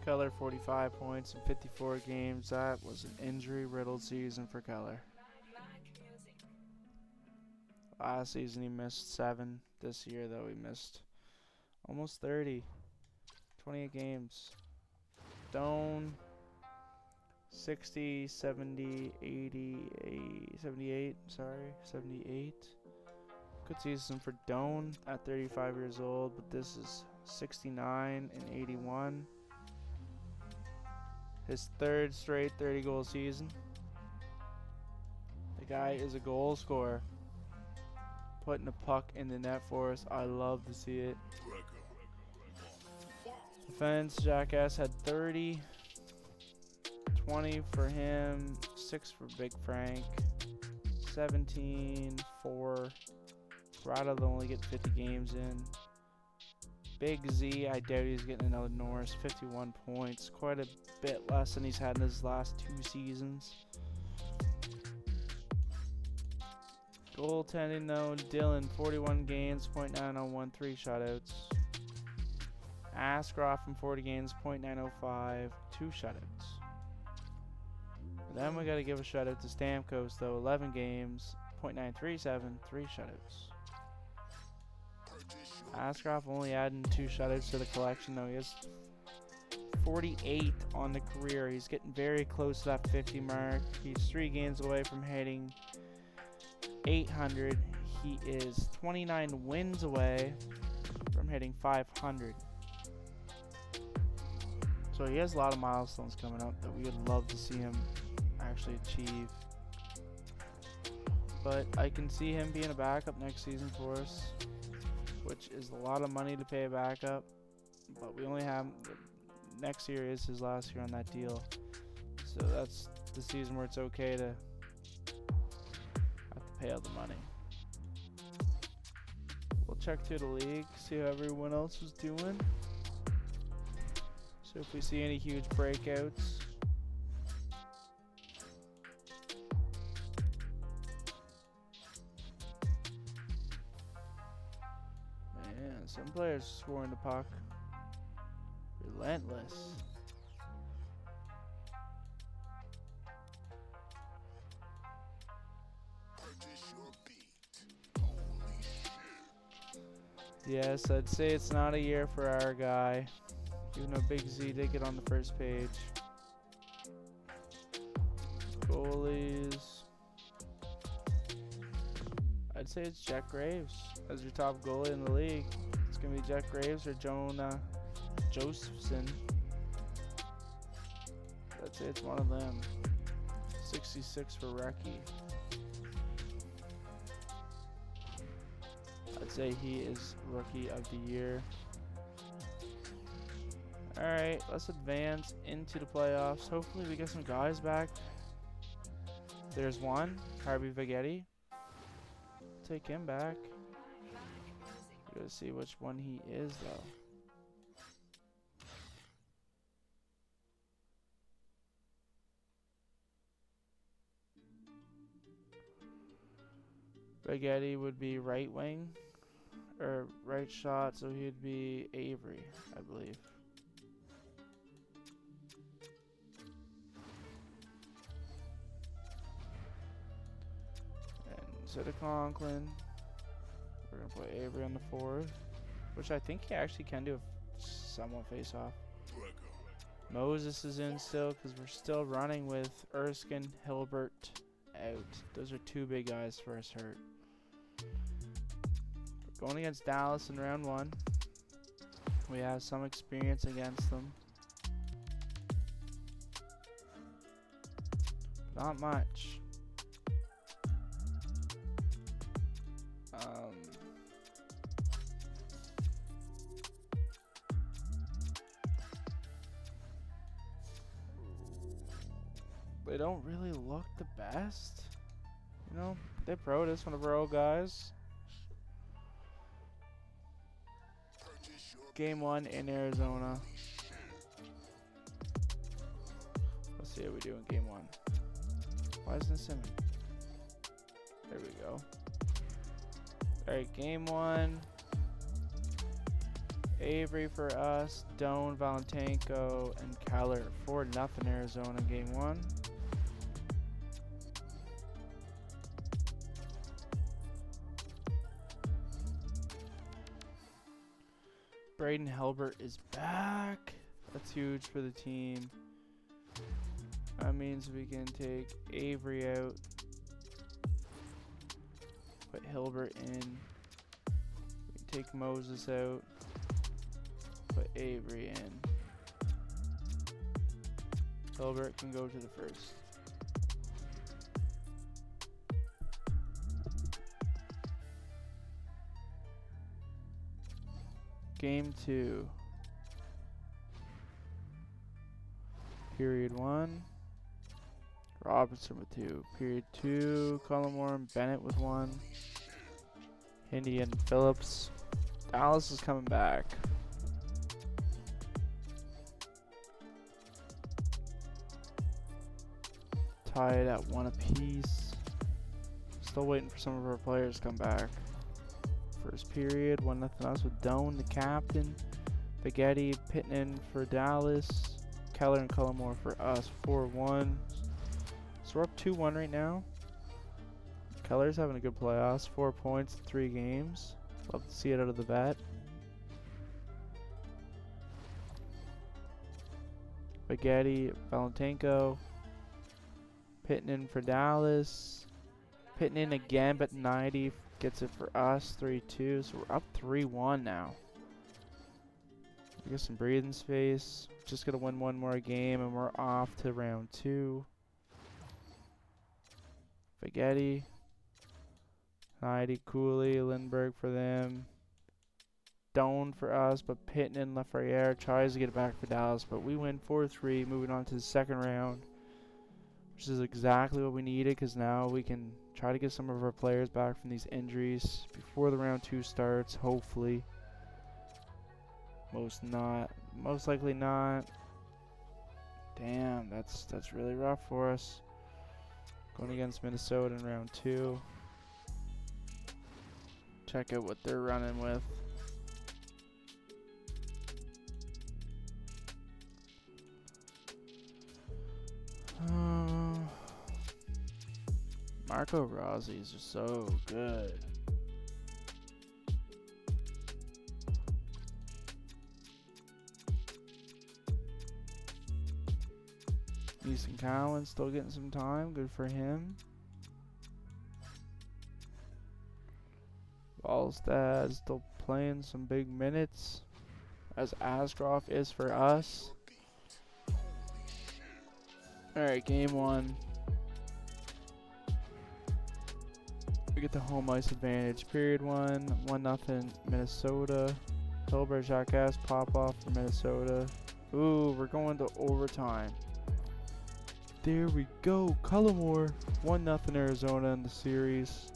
Keller 45 points in 54 games. That was an injury-riddled season for Keller. Last season he missed 7. This year though he missed almost 30. 28 games. Stone 60, 70, 80, 78, sorry, 78. Good season for Doan at 35 years old, but this is 69 and 81. His third straight 30-goal season. The guy is a goal scorer. Putting a puck in the net for us. I love to see it. Defense, Jackass had 30. 20 for him. 6 for Big Frank. 17 for Rada, only get 50 games in. Big Z, I doubt he's getting another Norris. 51 points, quite a bit less than he's had in his last 2 seasons. Goaltending though, Dylan, 41 games, .901, 3 shutouts. Askarov in 40 games, .905, 2 shutouts. Then we got to give a shutout to Stamkos though, 11 games, .937, 3 shutouts. Askarov only adding 2 shutouts to the collection though. He has 48 on the career. He's getting very close to that 50 mark. He's 3 games away from hitting 800. He is 29 wins away from hitting 500. So he has a lot of milestones coming up that we would love to see him actually achieve. But I can see him being a backup next season for us, which is a lot of money to pay a backup. But we only have next year is his last year on that deal, so that's the season where it's okay to have to pay out the money. We'll check through the league, see how everyone else is doing. So if we see any huge breakouts. Man, some players scoring the puck. Relentless. Yes, I'd say it's not a year for our guy, even though Big Z did get on the first page. Goalies. I'd say it's Jack Graves as your top goalie in the league. It's going to be Jack Graves or Jonah Josephson. I'd say it's one of them. 66 for Reki. I'd say he is Rookie of the Year. Alright, let's advance into the playoffs. Hopefully we get some guys back. There's one, Harvey Vegetti. Take him back. We gotta see which one he is though. Vegetti would be right wing, or right shot, so he'd be Avery, I believe. And instead of Conklin, we're going to put Avery on the fourth, which I think he actually can do a somewhat face-off. Moses is in still, because we're still running with Erskine, Hilbert out. Those are 2 big guys for us hurt. Going against Dallas in round 1. We have some experience against them. Not much. They don't really look the best. You know, they pro this one of our old guys. Game 1 in Arizona. Let's see how we do in game 1. Why isn't this in? There we go. Alright, game 1. Avery for us, Doan, Valentenko, and Keller. 4-0 Arizona game 1. Braden Hilbert is back. That's huge for the team. That means we can take Avery out. Put Hilbert in. We can take Moses out. Put Avery in. Hilbert can go to the first. Game 2. Period 1. Robertson with 2. Period 2. Cullimore, Bennett with 1. Hindi and Phillips. Dallas is coming back. tied at 1 apiece. Still waiting for some of our players to come back. First period, 1-0 us with Doan, the captain. Spaghetti, Pittman for Dallas. Keller and Cullimore for us, 4-1. So we're up 2-1 right now. Keller's having a good playoffs, 4 points in 3 games. Love to see it out of the bat. Spaghetti, Valentenko. Pittman for Dallas. Pittman again, but 90 gets it for us, 3-2. So we're up 3-1 now. We get some breathing space. Just gotta win one more game and we're off to round 2. Spaghetti. 90, Cooley, Lindbergh for them. Doan for us, but Pittman, Lafreniere tries to get it back for Dallas, but we win 4-3, moving on to the second round, which is exactly what we needed because now we can try to get some of our players back from these injuries before the round 2 starts, hopefully. Most likely not. Damn, that's really rough for us. Going against Minnesota in round 2. Check out what they're running with. Marco Rossi's are so good. Easton Cowan still getting some time. Good for him. Wallstad still playing some big minutes, as Asgroff is for us. Alright, game 1. We get the home ice advantage. Period 1, 1-0 Minnesota. Hilbert, Jacques, pop off for Minnesota. Ooh, we're going to overtime. There we go. Cullimore, 1-0 Arizona in the series.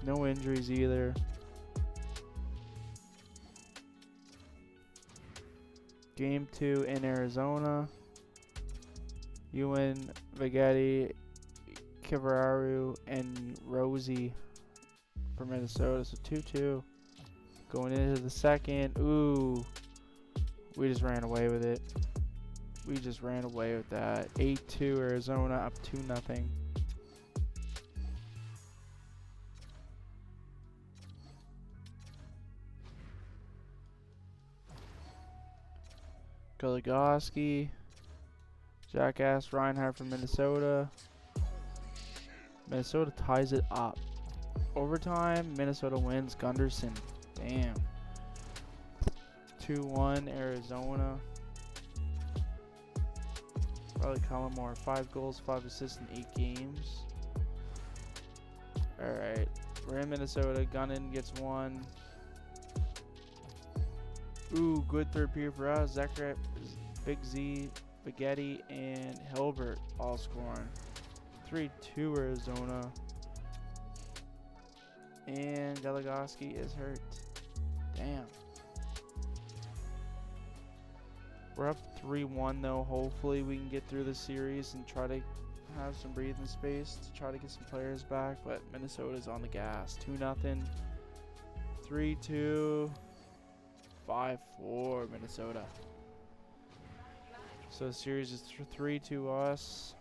No injuries either. Game 2 in Arizona. Ewan, Spaghetti, Kivararu, and Rosie for Minnesota. So 2-2. Going into the second. Ooh. We just ran away with it. We just ran away with that. 8-2 Arizona, up 2-0. Goligoski, Jackass, Reinhardt from Minnesota. Minnesota ties it up. Overtime, Minnesota wins. Gunderson. Damn. 2-1 Arizona. Probably Cullimore. 5 goals, 5 assists in 8 games. Alright. We're in Minnesota. Gunnan gets 1. Ooh, good third period for us. Zekrat, Big Z, Spaghetti, and Hilbert all scoring. 3-2 Arizona. And Goligoski is hurt. Damn. We're up 3-1 though. Hopefully we can get through the series and try to have some breathing space to try to get some players back. But Minnesota's on the gas. 2-0. 3-2. 5-4 Minnesota. So the series is 3-2 us.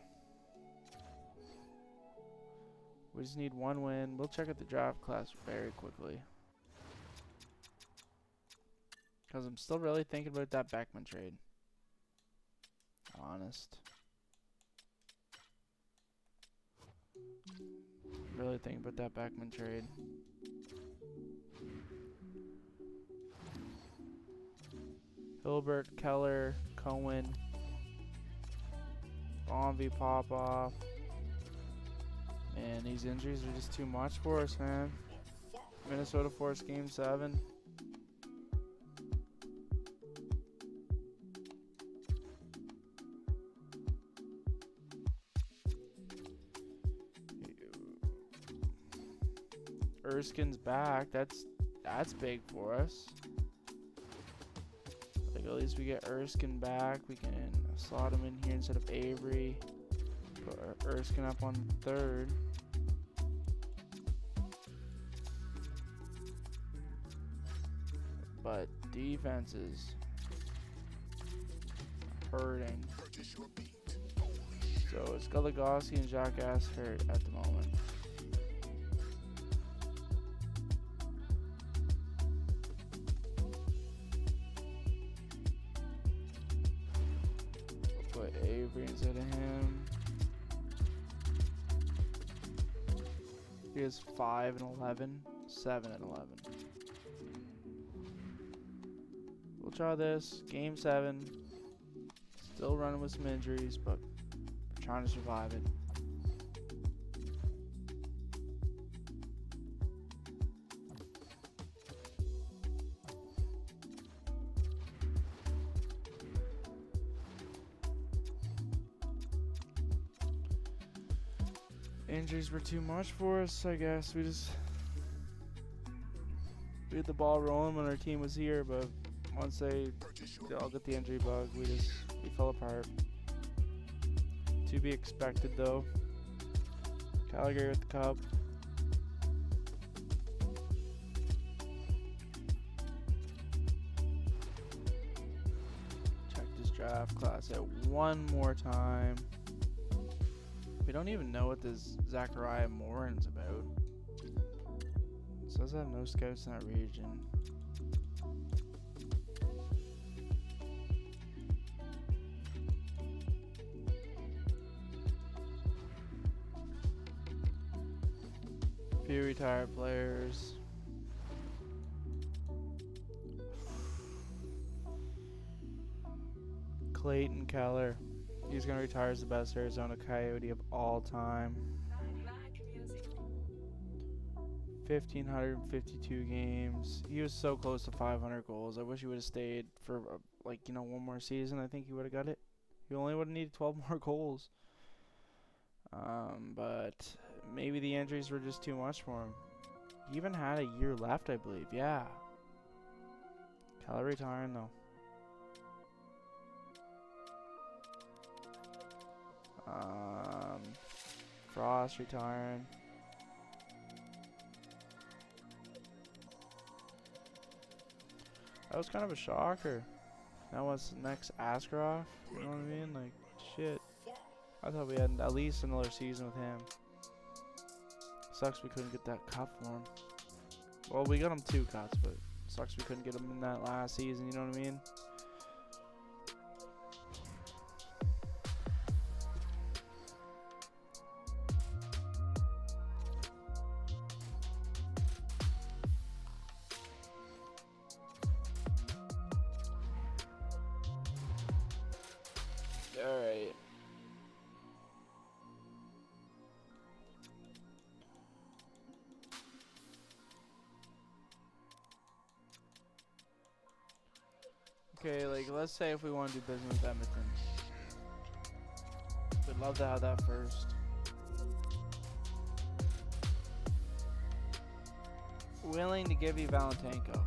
We just need 1 win. We'll check out the draft class very quickly. Because I'm still really thinking about that Beckman trade. Honest. Really thinking about that Beckman trade. Hilbert, Keller, Cohen, Bombi, Popoff. Man, these injuries are just too much for us, man. Minnesota forced game 7. Erskine's back. That's big for us. Like, at least we get Erskine back. We can slot him in here instead of Avery. Put Erskine up on third. But defense is hurting. So it's Goligoski and Jackass hurt at the moment. We'll put Avery instead of him. He has 5 and 11, 7 and 11. We'll try this. Game 7. Still running with some injuries, but trying to survive it. Injuries were too much for us, I guess. We had the ball rolling when our team was here, but once they all got the injury bug, we fell apart. To be expected, though. Calgary with the cup. Check this draft class out one more time. We don't even know what this Zachariah Morin's about. It says I have no scouts in that region. Few retired players. Clayton Keller. He's going to retire as the best Arizona Coyote of all time. 1,552 games. He was so close to 500 goals. I wish he would have stayed for, one more season. I think he would have got it. He only would have needed 12 more goals. But maybe the injuries were just too much for him. He even had a year left, I believe. Yeah. Keller retiring, though. Frost retiring. That was kind of a shocker. Now what's next? Askarov? You know what I mean? Like, shit. I thought we had at least another season with him. Sucks we couldn't get that cup for him. Well, we got him 2 cups, but sucks we couldn't get him in that last season, you know what I mean? Alright. Okay, let's say if we want to do business with Edmonton. We'd love to have that first. Willing to give you Valentenko.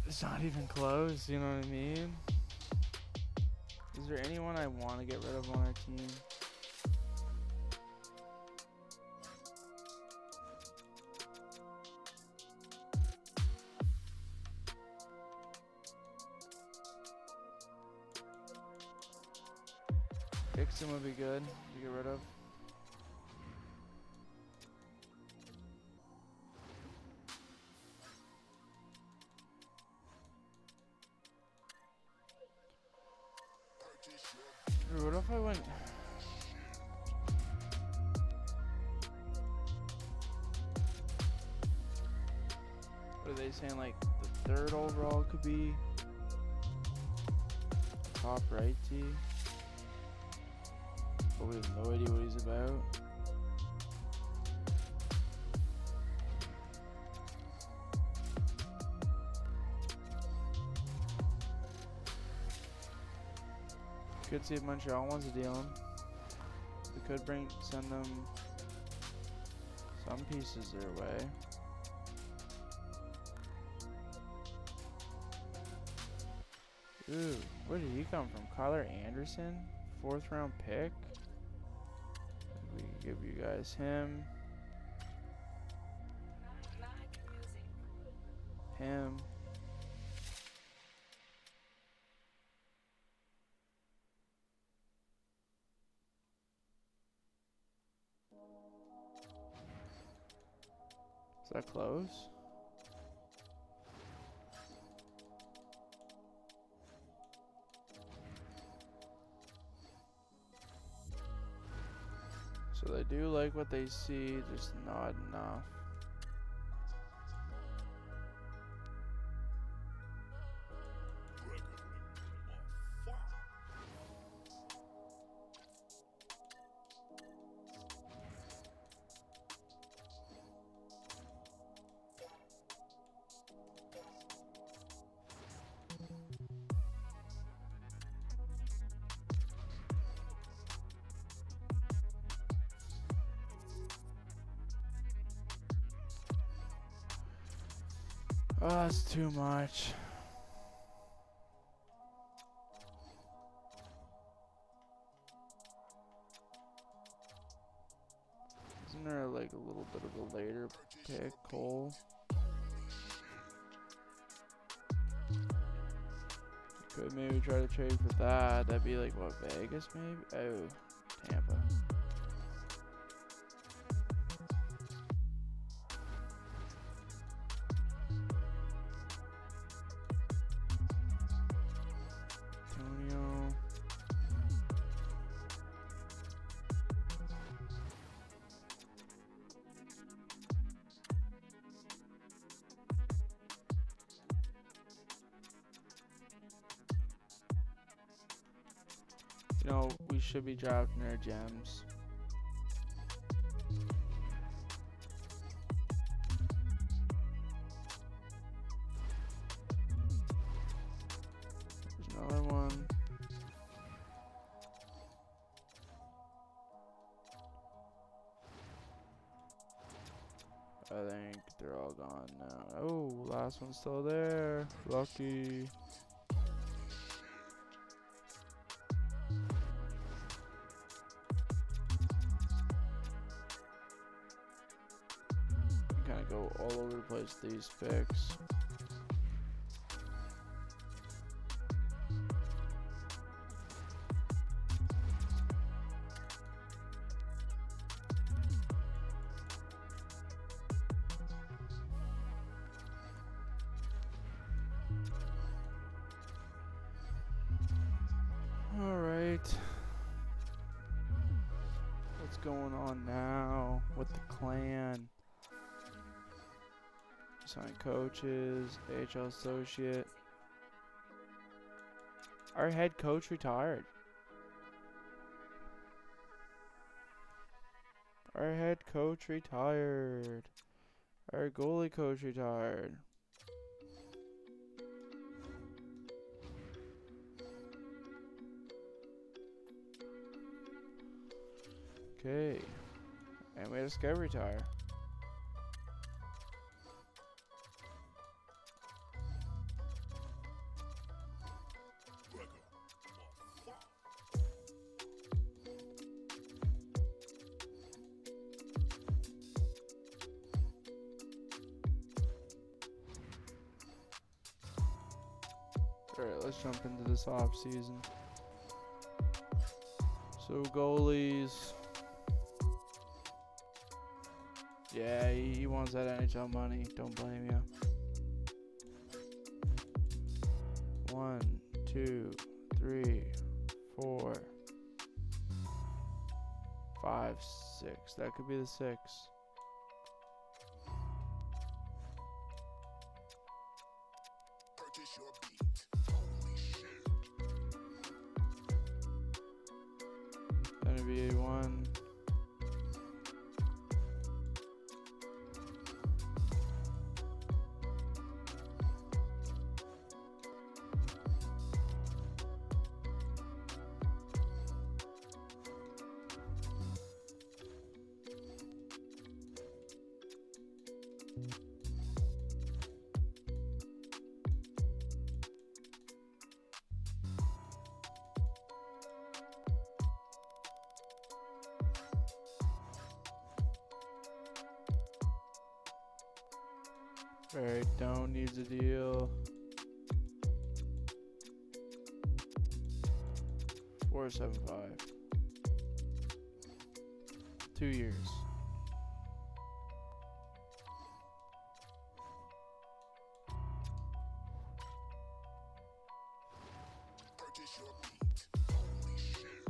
It's not even close, you know what I mean? Is there anyone I want to get rid of on our team? Dixon would be good to get rid of. What if I went... What are they saying, the 3rd overall could be top right T? But we have no idea what he's about. Could see if Montreal wants to deal him. We could send them some pieces their way. Ooh, where did he come from? Kyler Anderson? 4th round pick? We can give you guys him. Him. Is that close? So they do like what they see, just not enough. Oh, that's too much. Isn't there like a little bit of a later pick, Cole? Could maybe try to trade for that. That'd be like what, Vegas maybe? Oh, Tampa. You know, we should be drafting our gems. There's another one. I think they're all gone now. Oh, last one's still there. Lucky. Kind of go all over the place with these picks. All right. What's going on now with the clan? Sign coaches, AHL associate. Our head coach retired. Our head coach retired. Our goalie coach retired. Okay. And we had a scout retire. Alright, let's jump into this off season. So goalies. Yeah, he wants that NHL money. Don't blame you. 1, 2, 3, 4, 5, 6. That could be the 6. Purchase your beat. Holy shit. Gonna be a 1. Alright, Doan needs a deal. 475. 2 years. Purchase your beat. Holy shit.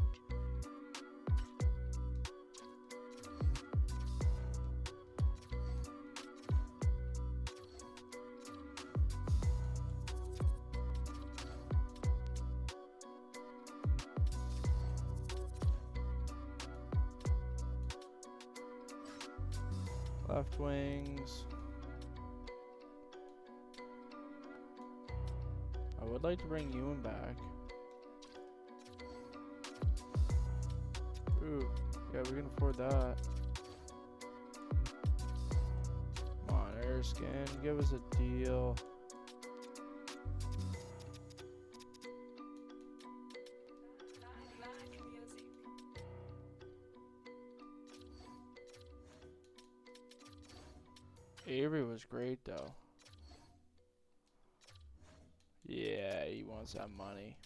Left wings. I would like to bring Ewan back. Ooh, yeah, we can afford that. Come on, Erskine, give us a deal. Avery was great though. Yeah, he wants that money.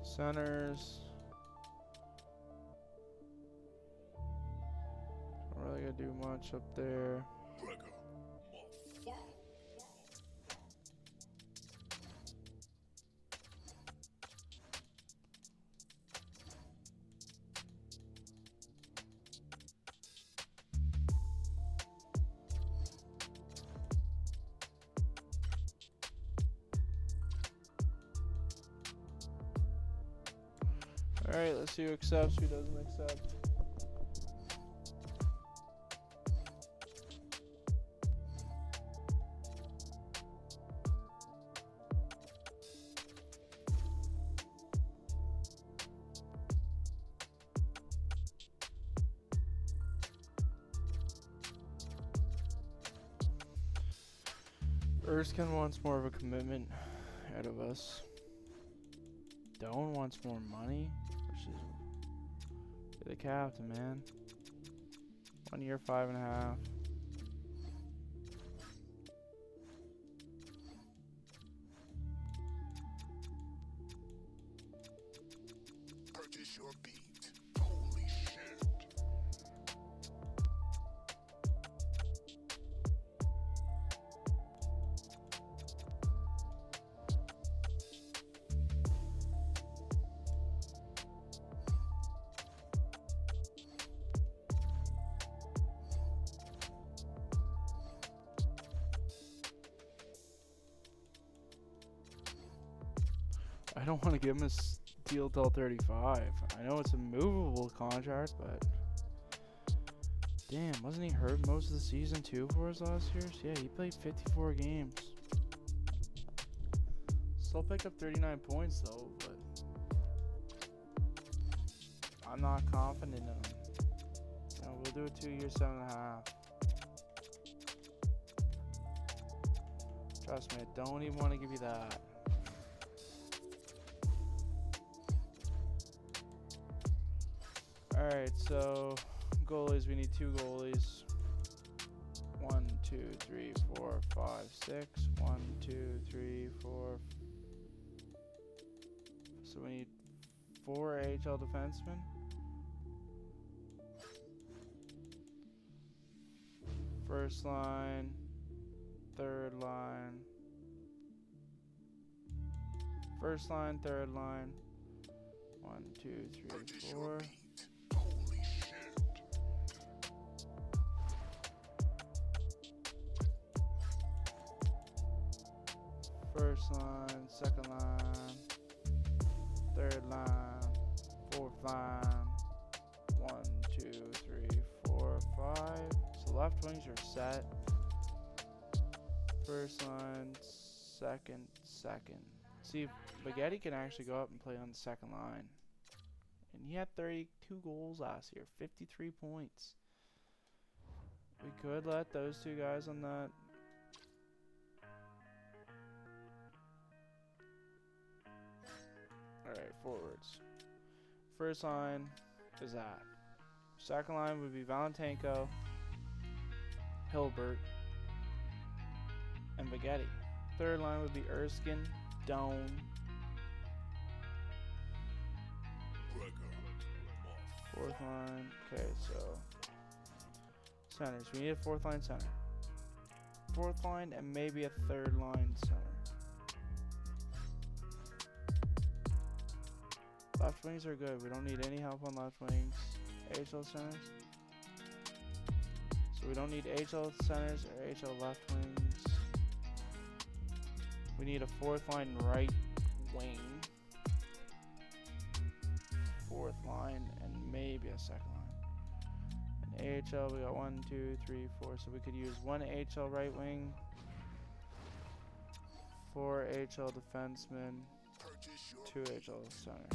Centers. Don't really gonna do much up there. Alright, let's see who accepts, who doesn't accept. Erskine wants more of a commitment out of us. Doan wants more money, which is the captain, man. 1 year, 5.5. Purchase your beat. Holy shit. I don't want to give him a deal till 35. I know it's a movable contract, but damn, wasn't he hurt most of the season too for us last year? So yeah, he played 54 games. Still picked up 39 points though, but I'm not confident in him. You know, we'll do a 2 year, 7.5. Trust me, I don't even want to give you that. Alright, so goalies, we need 2 goalies. 1, 2, 3, 4, 5, 6. 1, 2, 3, 4. So we need 4 AHL defensemen. First line, third line. First line, third line. 1, 2, 3, 4. Holy shit. First line, second line, third line, fourth line. 1, 2, 3, 4, 5. So left wings are set. First line, second. See, Baguetti can actually go up and play on the second line. And he had 32 goals last year, 53 points. We could let those 2 guys on that Alright, forwards. First line is that. Second line would be Valentenko, Hilbert, and Baghetti. Third line would be Erskine, Doan, fourth line. Okay, so centers. We need a fourth line center. Fourth line and maybe a third line center. Left wings are good. We don't need any help on left wings. AHL centers. So we don't need AHL centers or AHL left wings. We need a fourth line right wing. Fourth line and maybe a second line. In AHL we got 1, 2, 3, 4. So we could use one AHL right wing, 4 AHL defensemen, 2 AHL center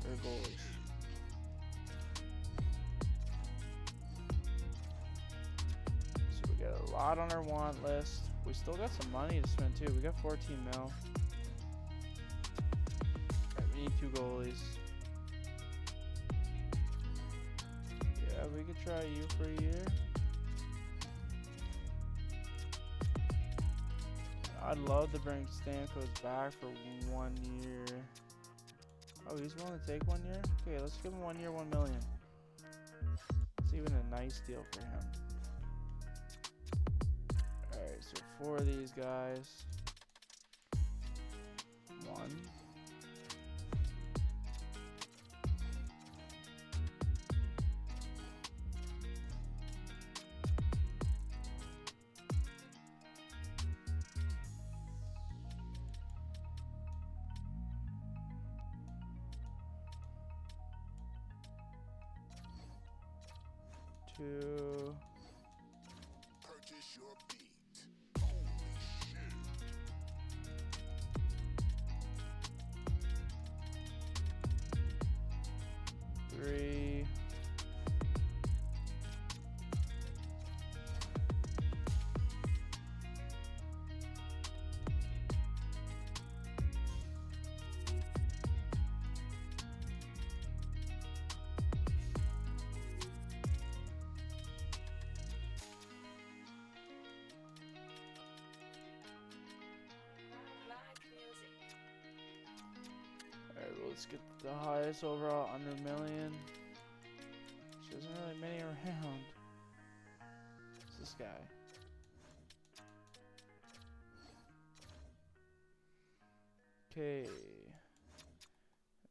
or goalies. So we got a lot on our want list. We still got some money to spend too. We got 14 mil. Right, we need 2 goalies. Yeah, we could try you for a year. I'd love to bring Stamkos back for 1 year. Oh, he's willing to take 1 year? Okay, let's give him 1 year, 1 million. It's even a nice deal for him. Alright, so 4 of these guys. 1. 2. Purchase your beat. Holy shit. 3. 'Alright, well, let's get the highest overall under a million. Which isn't really many around. It's this guy. Okay.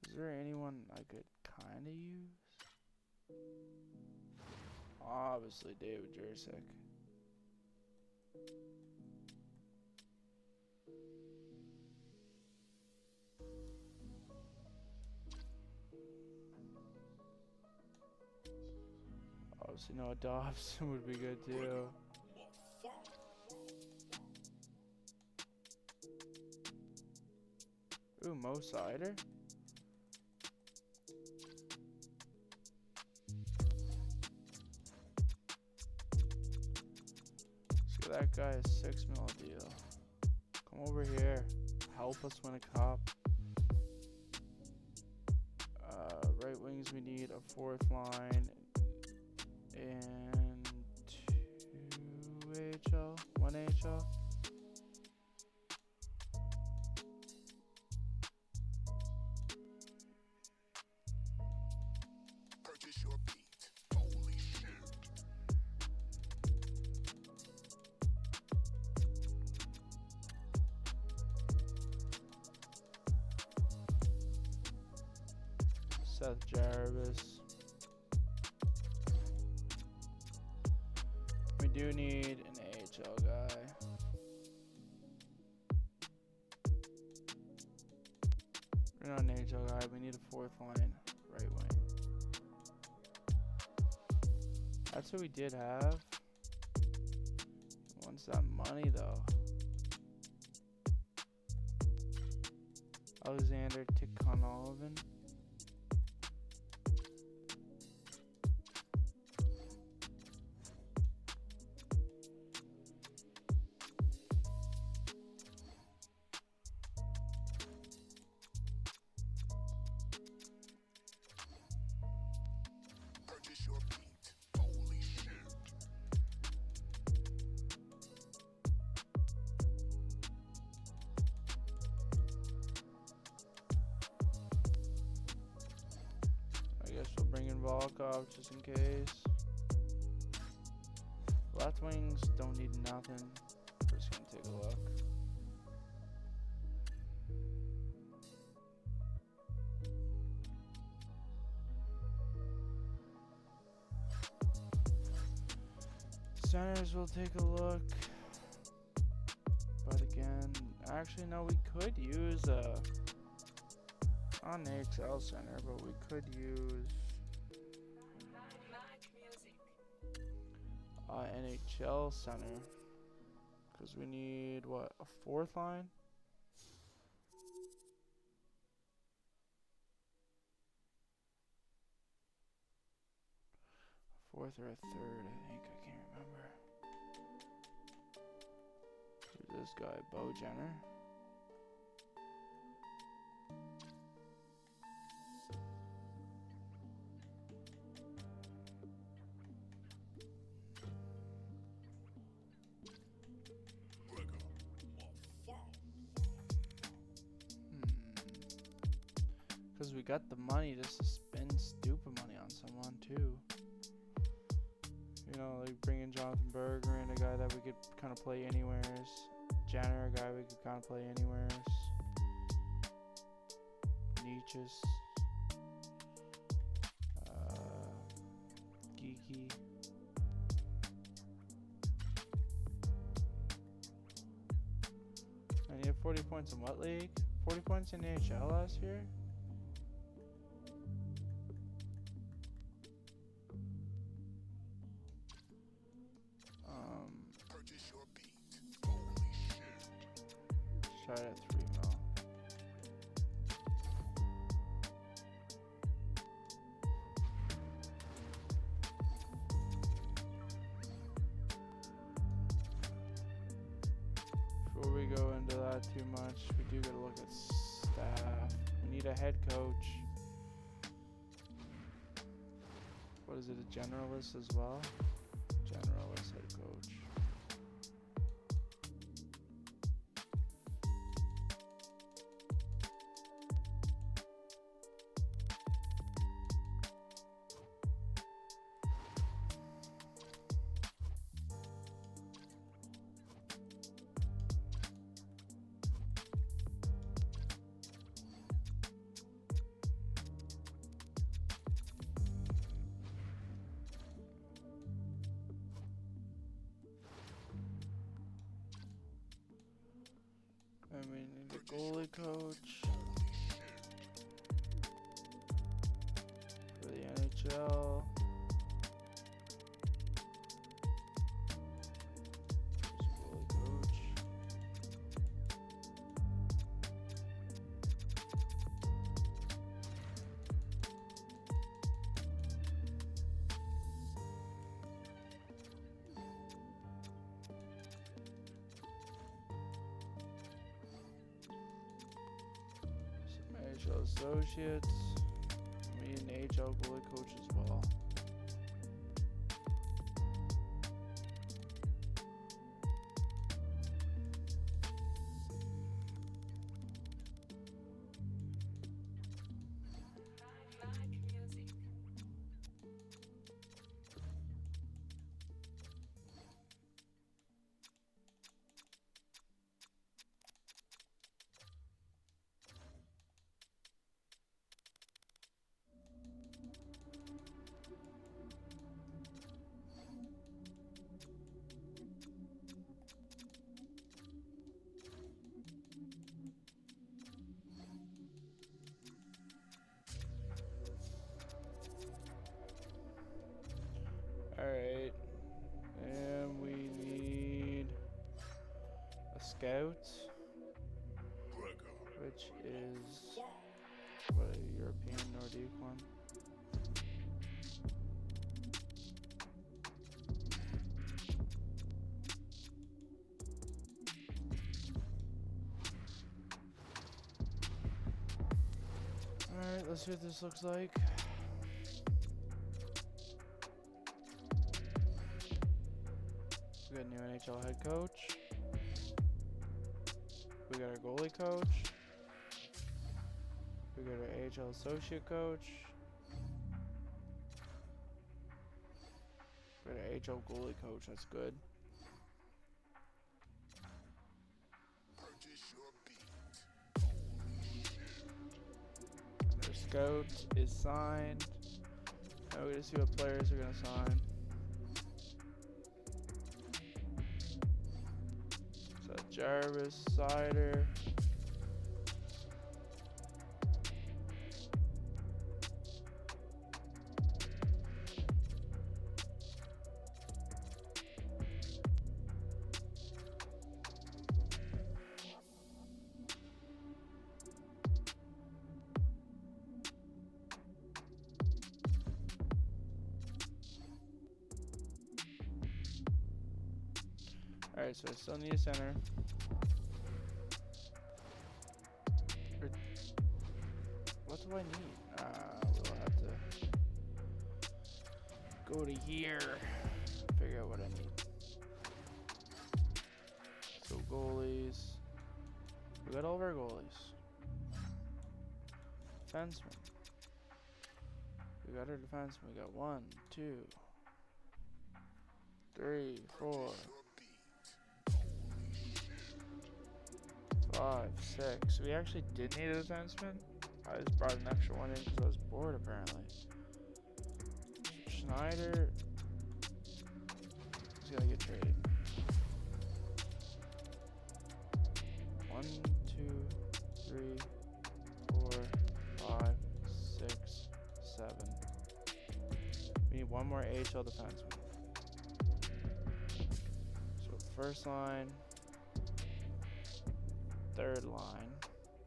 Is there anyone I could kinda use? Obviously David Jurczyk. Obviously Noah Dobson would be good too. Ooh, Mo Sider? So that guy is 6 mil deal. Come over here. Help us win a cup. Right wings we need a fourth line and 2 AHL, 1 AHL. Purchase your beat. Holy shit. Seth Jarvis. We do need an AHL guy. We're not an AHL guy. We need a fourth line right wing. That's what we did have. Wants that money though. Alexander Tikhonovan. Volkov just in case. Left wings don't need nothing. We're just gonna take a look. Centers will take a look. But again, actually no, we could use on the NHL center, but we could use NHL center, because we need what, a fourth line? A fourth or a third, I think. I can't remember. Who's this guy? Bo Jenner? Because we got the money just to spend stupid money on someone too. You know, like bringing Jonathan Berger in, a guy that we could kind of play anywheres. Jenner, a guy we could kind of play anywheres. Nietzsche's. Geeky. And he had 40 points in what league? 40 points in the NHL last year? Purchase your beat. Holy shit. Try it at 3 mil. Before we go into that too much, we do gotta look at staff. We need a head coach. What is it, a generalist as well? Generalist head coach. And we need a goalie coach for the NHL. There's a goalie coach. NHL associates. We need an AHL goalie coach as well. Alright, and we need a scout, which is what, a European Nordic one. Alright, let's see what this looks like. We got a new NHL head coach. We got our goalie coach. We got our AHL associate coach. NHL goalie coach. That's good. Purchase your beat. Their scout is signed. Now we're gonna see what players are gonna sign. So Jarvis, Sider. Alright, so I still need a center. What do I need? We'll have to go to here, figure out what I need. So goalies. We got all of our goalies. Defenseman. We got our defenseman. We got 1, 2, 3, 4, 5, 6. We actually did need a defenseman. I just brought an extra one in because I was bored apparently. Schneider is gonna get traded. 1, 2, 3, 4, 5, 6, 7. We need one more AHL defenseman. So first line, third line.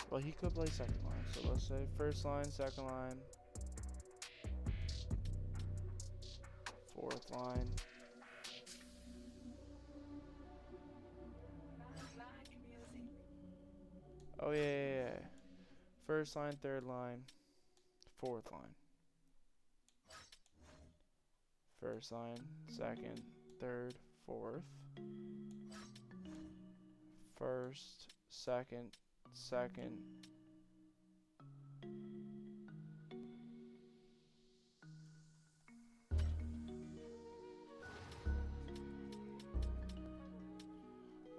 Well, he could play second line, so let's say first line, second line, fourth line. Oh yeah. First line, third line, fourth line. First line, second, third, fourth. First, second, second.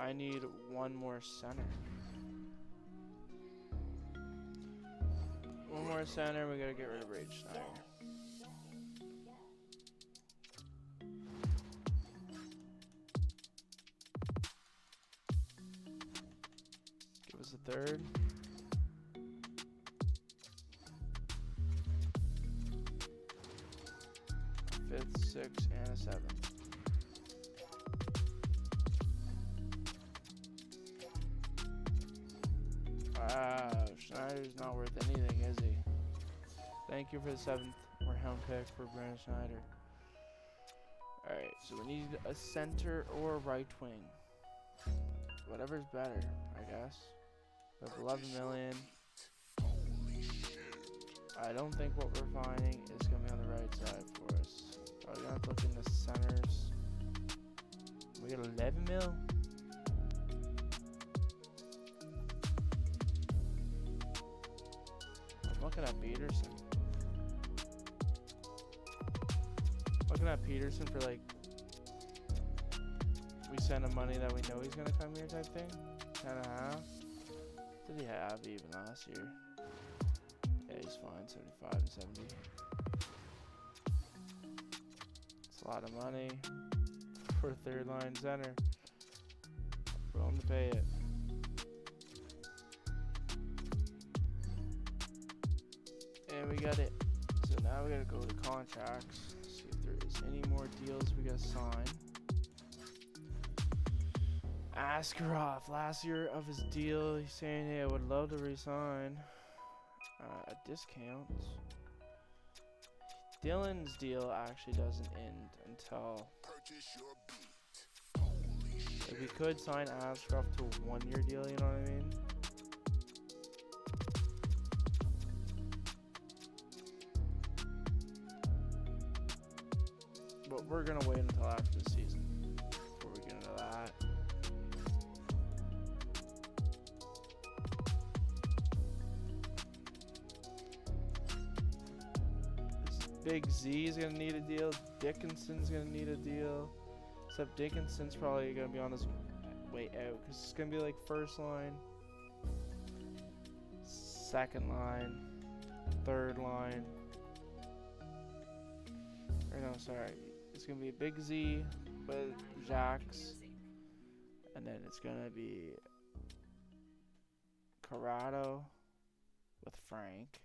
I need one more center. One more center, we gotta get rid of Rage Schneider. Give us a third. Fifth, sixth, and a seventh. Wow, Schneider's not worth anything, is he? Thank you for the 7th round pick for Brandon Schneider. Alright, so we need a center or a right wing. Whatever's better, I guess. We have 11 million. I don't think what we're finding is going to be on the right side for us. Probably going to have to look into centers. We got 11 mil. I'm looking at Peterson. Looking at Peterson for like, we send him money that we know he's gonna come here type thing. 10.5. Did he have even last year? Yeah, he's fine. 75 and 70. It's a lot of money for a third line center. We're willing to pay it. And we got it. So now we gotta go to contracts. See if there is any more deals we gotta sign. Askarov, last year of his deal, he's saying, hey, I would love to resign at discounts. Dylan's deal actually doesn't end until... Like, we could sign Askarov to a 1-year deal, you know what I mean? But we're gonna wait until after the season before we get into that. Big Z is gonna need a deal. Dickinson's gonna need a deal. Except Dickinson's probably gonna be on his way out because it's gonna be like first line, second line, third line. Or no, sorry. It's gonna be a Big Z with Jacques, and then it's gonna be Corrado with Frank.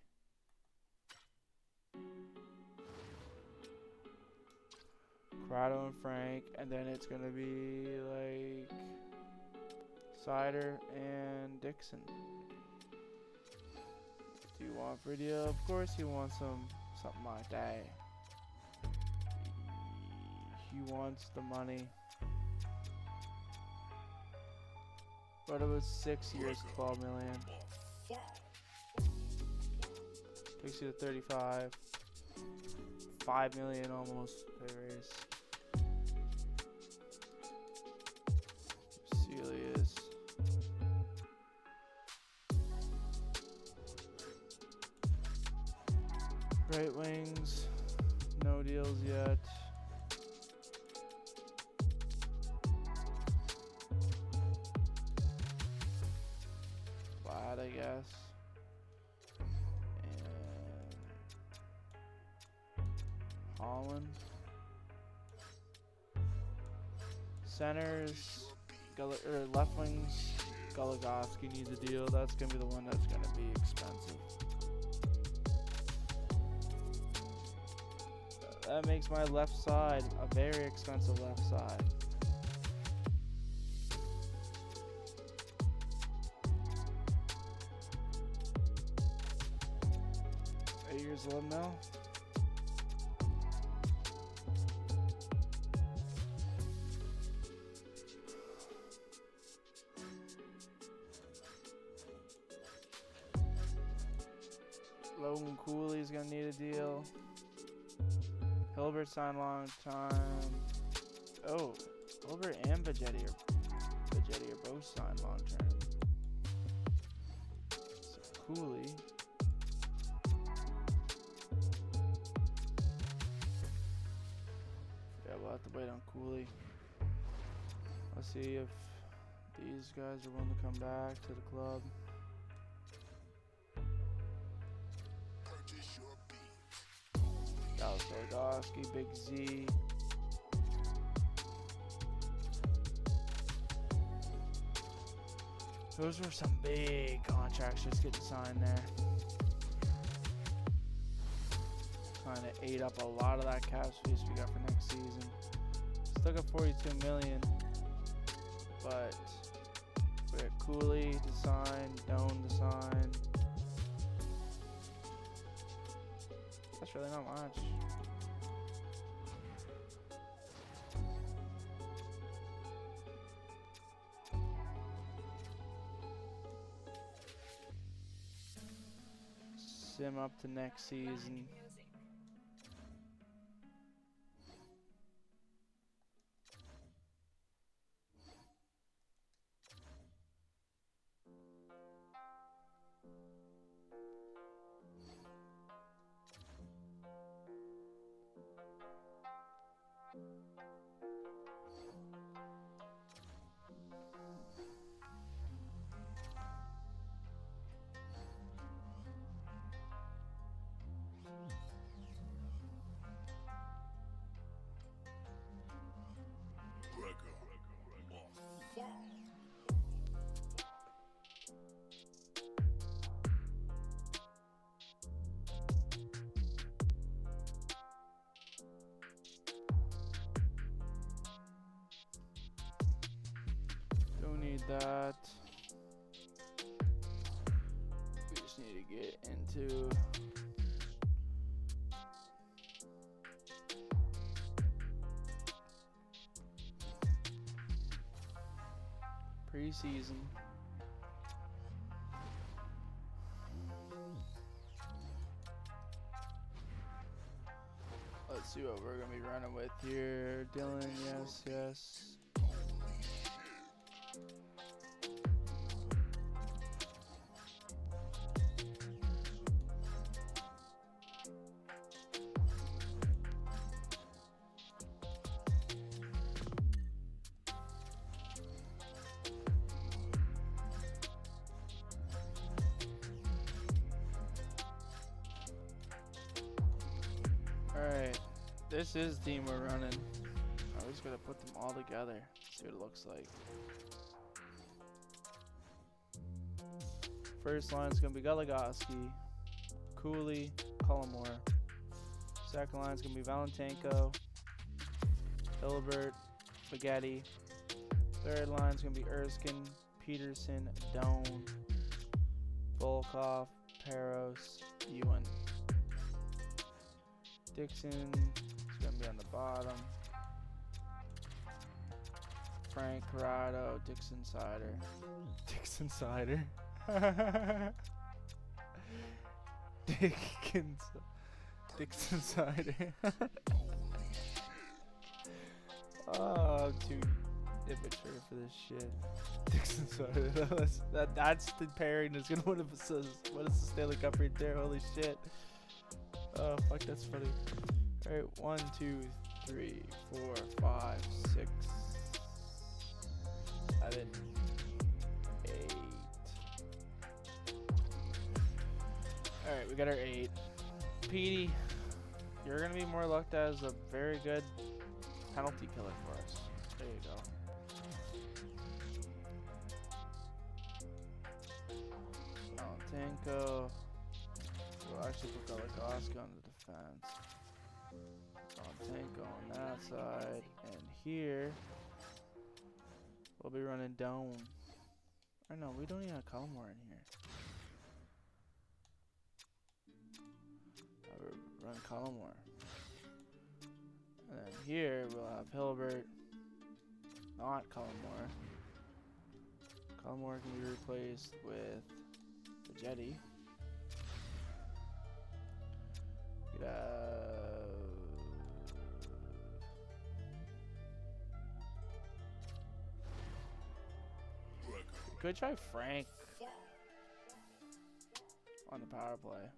Corrado and Frank, and then it's gonna be like Sider and Dixon. Do you want for a deal? Of course he wants something like that. He wants the money. But it was 6 years, 12 million. Takes you to 35. 5 million almost pay raise. Celius. Right wings, no deals yet. Glad, I guess. And Holland. Centers, left wings, Goligoski needs a deal. That's going to be the one that's going to be expensive. That makes my left side a very expensive left side. Here's Lim now. Logan Cooley's gonna need a deal. Hilbert signed long time. Oh, Hilbert and Vegetti are both signed long term. So Cooley. Yeah, we'll have to wait on Cooley. Let's see if these guys are willing to come back to the club. Goligoski, Big Z. Those were some big contracts just getting signed there. Kind of ate up a lot of that cap space we got for next season. Still got 42 million, but we got Cooley to sign, Doan to sign. That's really not much. Sim up to next season. Don't need that. We just need to get into preseason. Let's see what we're gonna be running with here. Dylan, yes. This is the team we're running. I was gonna put them all together. See what it looks like. First line's gonna be Goligoski, Cooley, Cullimore. Second line's gonna be Valentenko, Hilbert, Spaghetti. Third line's gonna be Erskine, Peterson, Doan, Volkov, Peros, Ewan. Dixon's gonna be on the bottom. Frank Corrado, Dixon Cider. Dixon Cider. Dixon Cider. Oh, I'm too immature for this shit. Dixon Cider. That's the pairing that's gonna win us the Stanley Cup right there. Holy shit. Oh fuck, that's funny. Alright, 1, 2, 3, 4, 5, 6, 7, 8. Alright, we got our 8. Petey, you're gonna be more looked at as a very good penalty killer for us. There you go. Valentenko. We'll actually put Goligoski on the defense. Valentenko on that side. And here, we'll be running Dome. Or no, we don't even have Cullimore in here. I would run Cullimore. And then here, we'll have Hilbert. Not Cullimore. Cullimore can be replaced with Jetty. Could try Frank on the power play.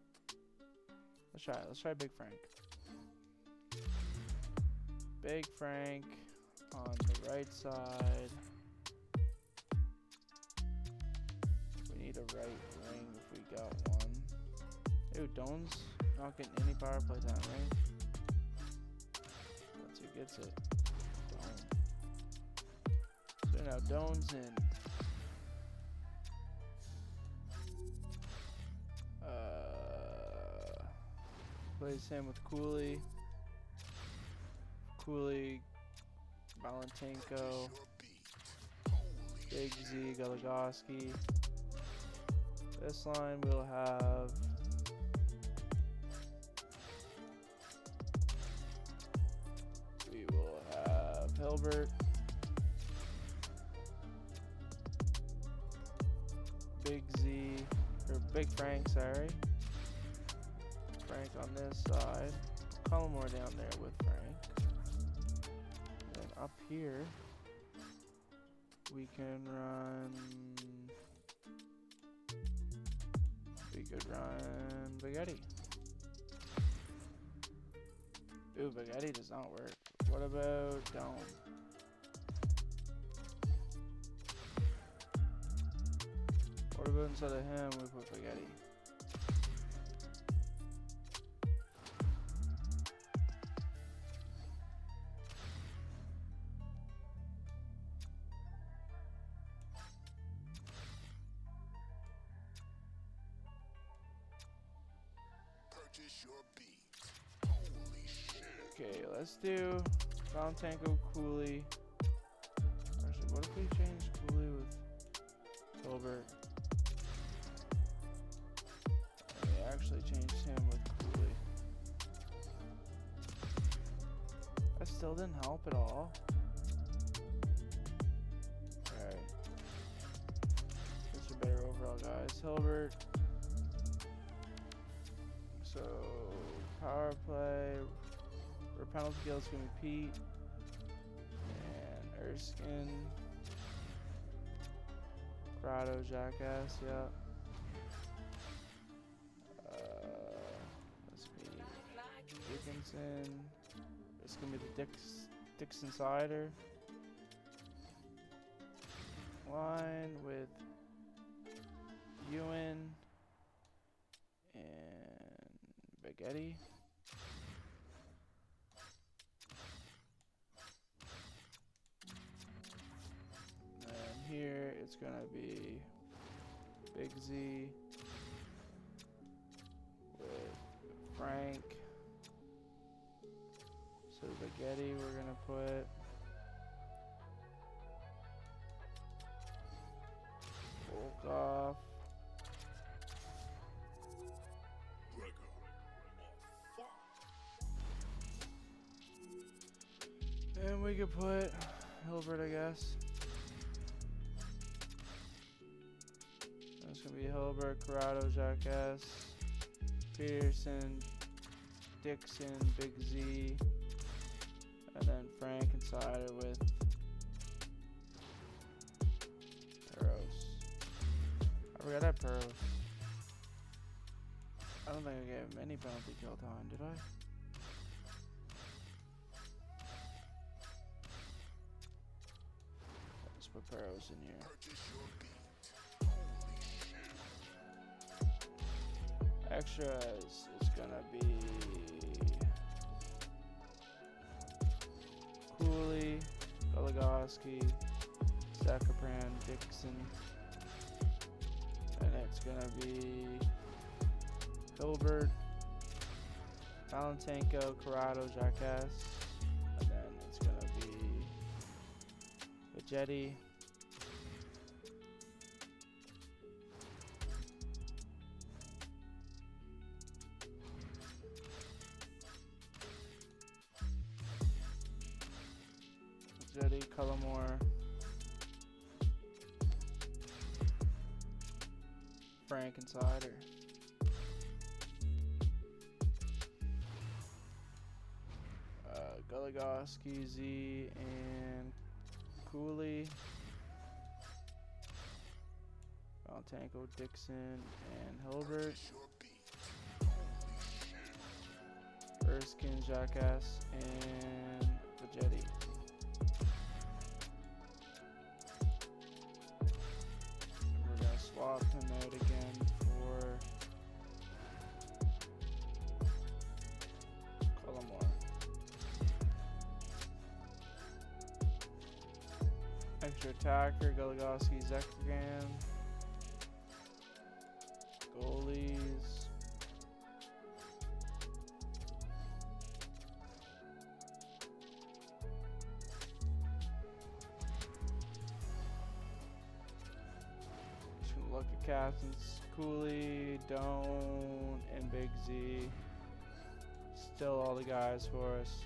Let's try Big Frank. Big Frank on the right side. We need a right wing if we got one. Ew, Doan's not getting any power play time, right? That's who gets it. Doan. So now Doan's in. Plays him with Cooley. Cooley, Valentenko, Big Z, Goligoski. This line we'll have Hilbert, Big Z, or Big Frank, sorry. Frank on this side. Cullimore down there with Frank. Then up here, we can run. We could run Spaghetti. Ooh, Spaghetti does not work. What about Dome? What about instead of him, we put Spaghetti? Purchase your beat. Holy shit. Okay, let's do Valentenko, Cooley. Actually, what if we change Cooley with Hilbert? And we actually changed him with Cooley. That still didn't help at all. Alright. This is better overall, guys. Hilbert. So, power play. For penalty kill, it's going to be Pete. And Erskine. Grotto, Jackass, yeah. Let's be Dickinson. It's going to be the Dixon Cider. Line with Ewan. And Spaghetti. it's gonna be Big Z with Frank. So Spaghetti we're gonna put Volkov. And we could put Hilbert, I guess. That's gonna be Hilbert, Corrado, Jackass, Peterson, Dixon, Big Z, and then Frank inside it with Peros. I forgot that Peros. I don't think I gave him any penalty kill time, did I? Let's put Peros in here. Extras is gonna be Cooley, Goligoski, Zakapran, Dixon, and it's gonna be Hilbert, Valentenko, Corrado, Jackass, and then it's gonna be Vegetti, Cullimore, Frank Insider. Goligoski, Z, and Cooley, Valentenko, Dixon, and Hilbert. Erskine, Jackass, and Vegetti. Swap him out again for Cullimore. Extra attacker, Goligoski, Zekran. Goalies. Look at captains, Cooley, Doan, and Big Z. Still all the guys for us.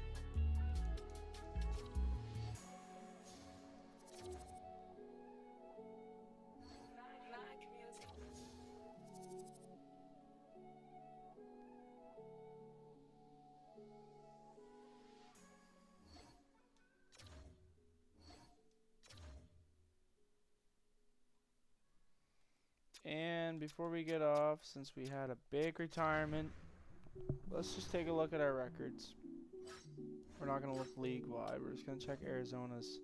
And before we get off, since we had a big retirement, let's just take a look at our records. We're not going to look league-wide. We're just going to check Arizona's.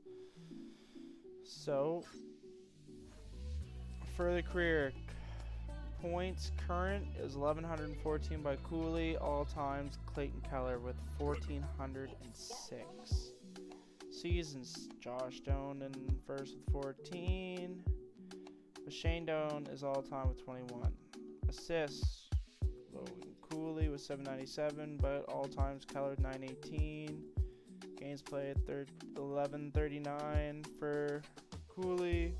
So, for the career, points current is 1,114 by Cooley. All times, Clayton Keller with 1,406. Seasons, Josh Doan in first with 14. But Shane Doan is all time with 21. Assists, Logan Cooley with 797, but all times Keller 918. Games played 1139 for Cooley.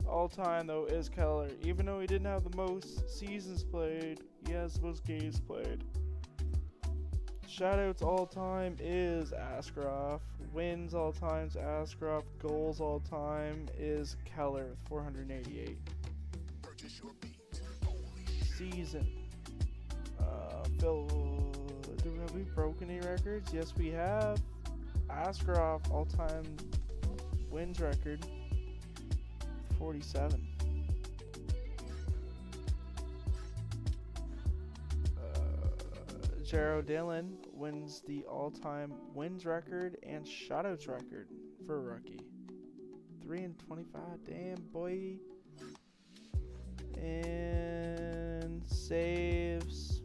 All time though is Keller. Even though he didn't have the most seasons played, he has the most games played. Shoutouts all time is Askarov. Wins all times Askarov. Goals all time is Keller with 488. Season. Phil, have we broken any records? Yes, we have. Askarov all time wins record 47. Jero Dillon wins the all-time wins record and shutouts record for a rookie. 3-25, damn boy. And saves,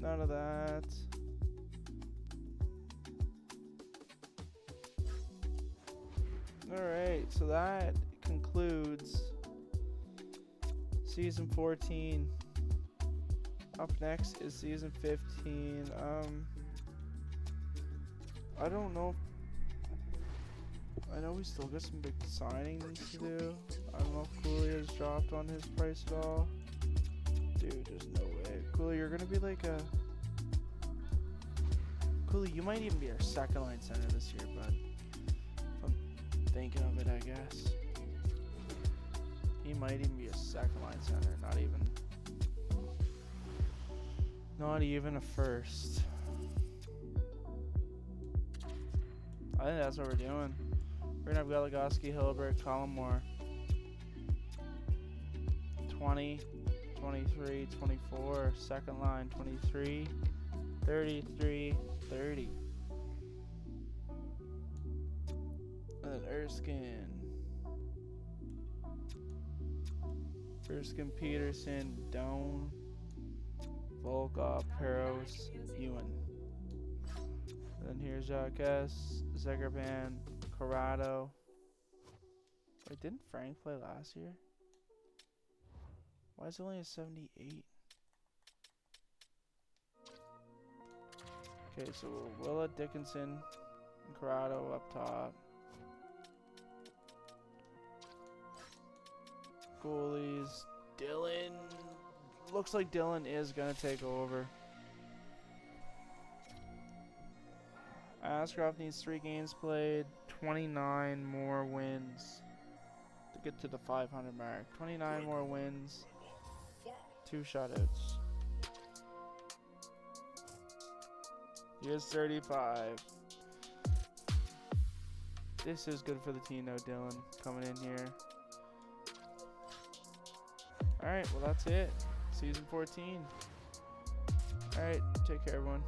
none of that. Alright, so that concludes season 14. Up next is season 15. I don't know. I know we still got some big signings to do. I don't know if Cooley has dropped on his price at all. Dude, there's no way. Cooley, you're gonna be like a... Cooley, you might even be our second line center this year, bud. If I'm thinking of it, I guess. He might even be a second line center, not even a first. I think that's what we're doing. We're gonna have Goligoski, Hilbert, Colin Moore. 20, 23, 24, second line, 23, 33, 30. And then Erskine, Peterson, Doan, Volkov, Peros, Ewan. And then here's Jacques, Zegerban, Corrado. Wait, didn't Frank play last year? Why is it only a 78? Okay, so Willa, Dickinson, and Corrado up top. Goalies, Dylan. Looks like Dylan is going to take over. Ashcroft needs 3 games played, 29 more wins to get to the 500 mark. 29 more wins, 2 shutouts. He is 35. This is good for the team though, Dylan, coming in here. Alright, well that's it. Season 14. Alright, take care everyone.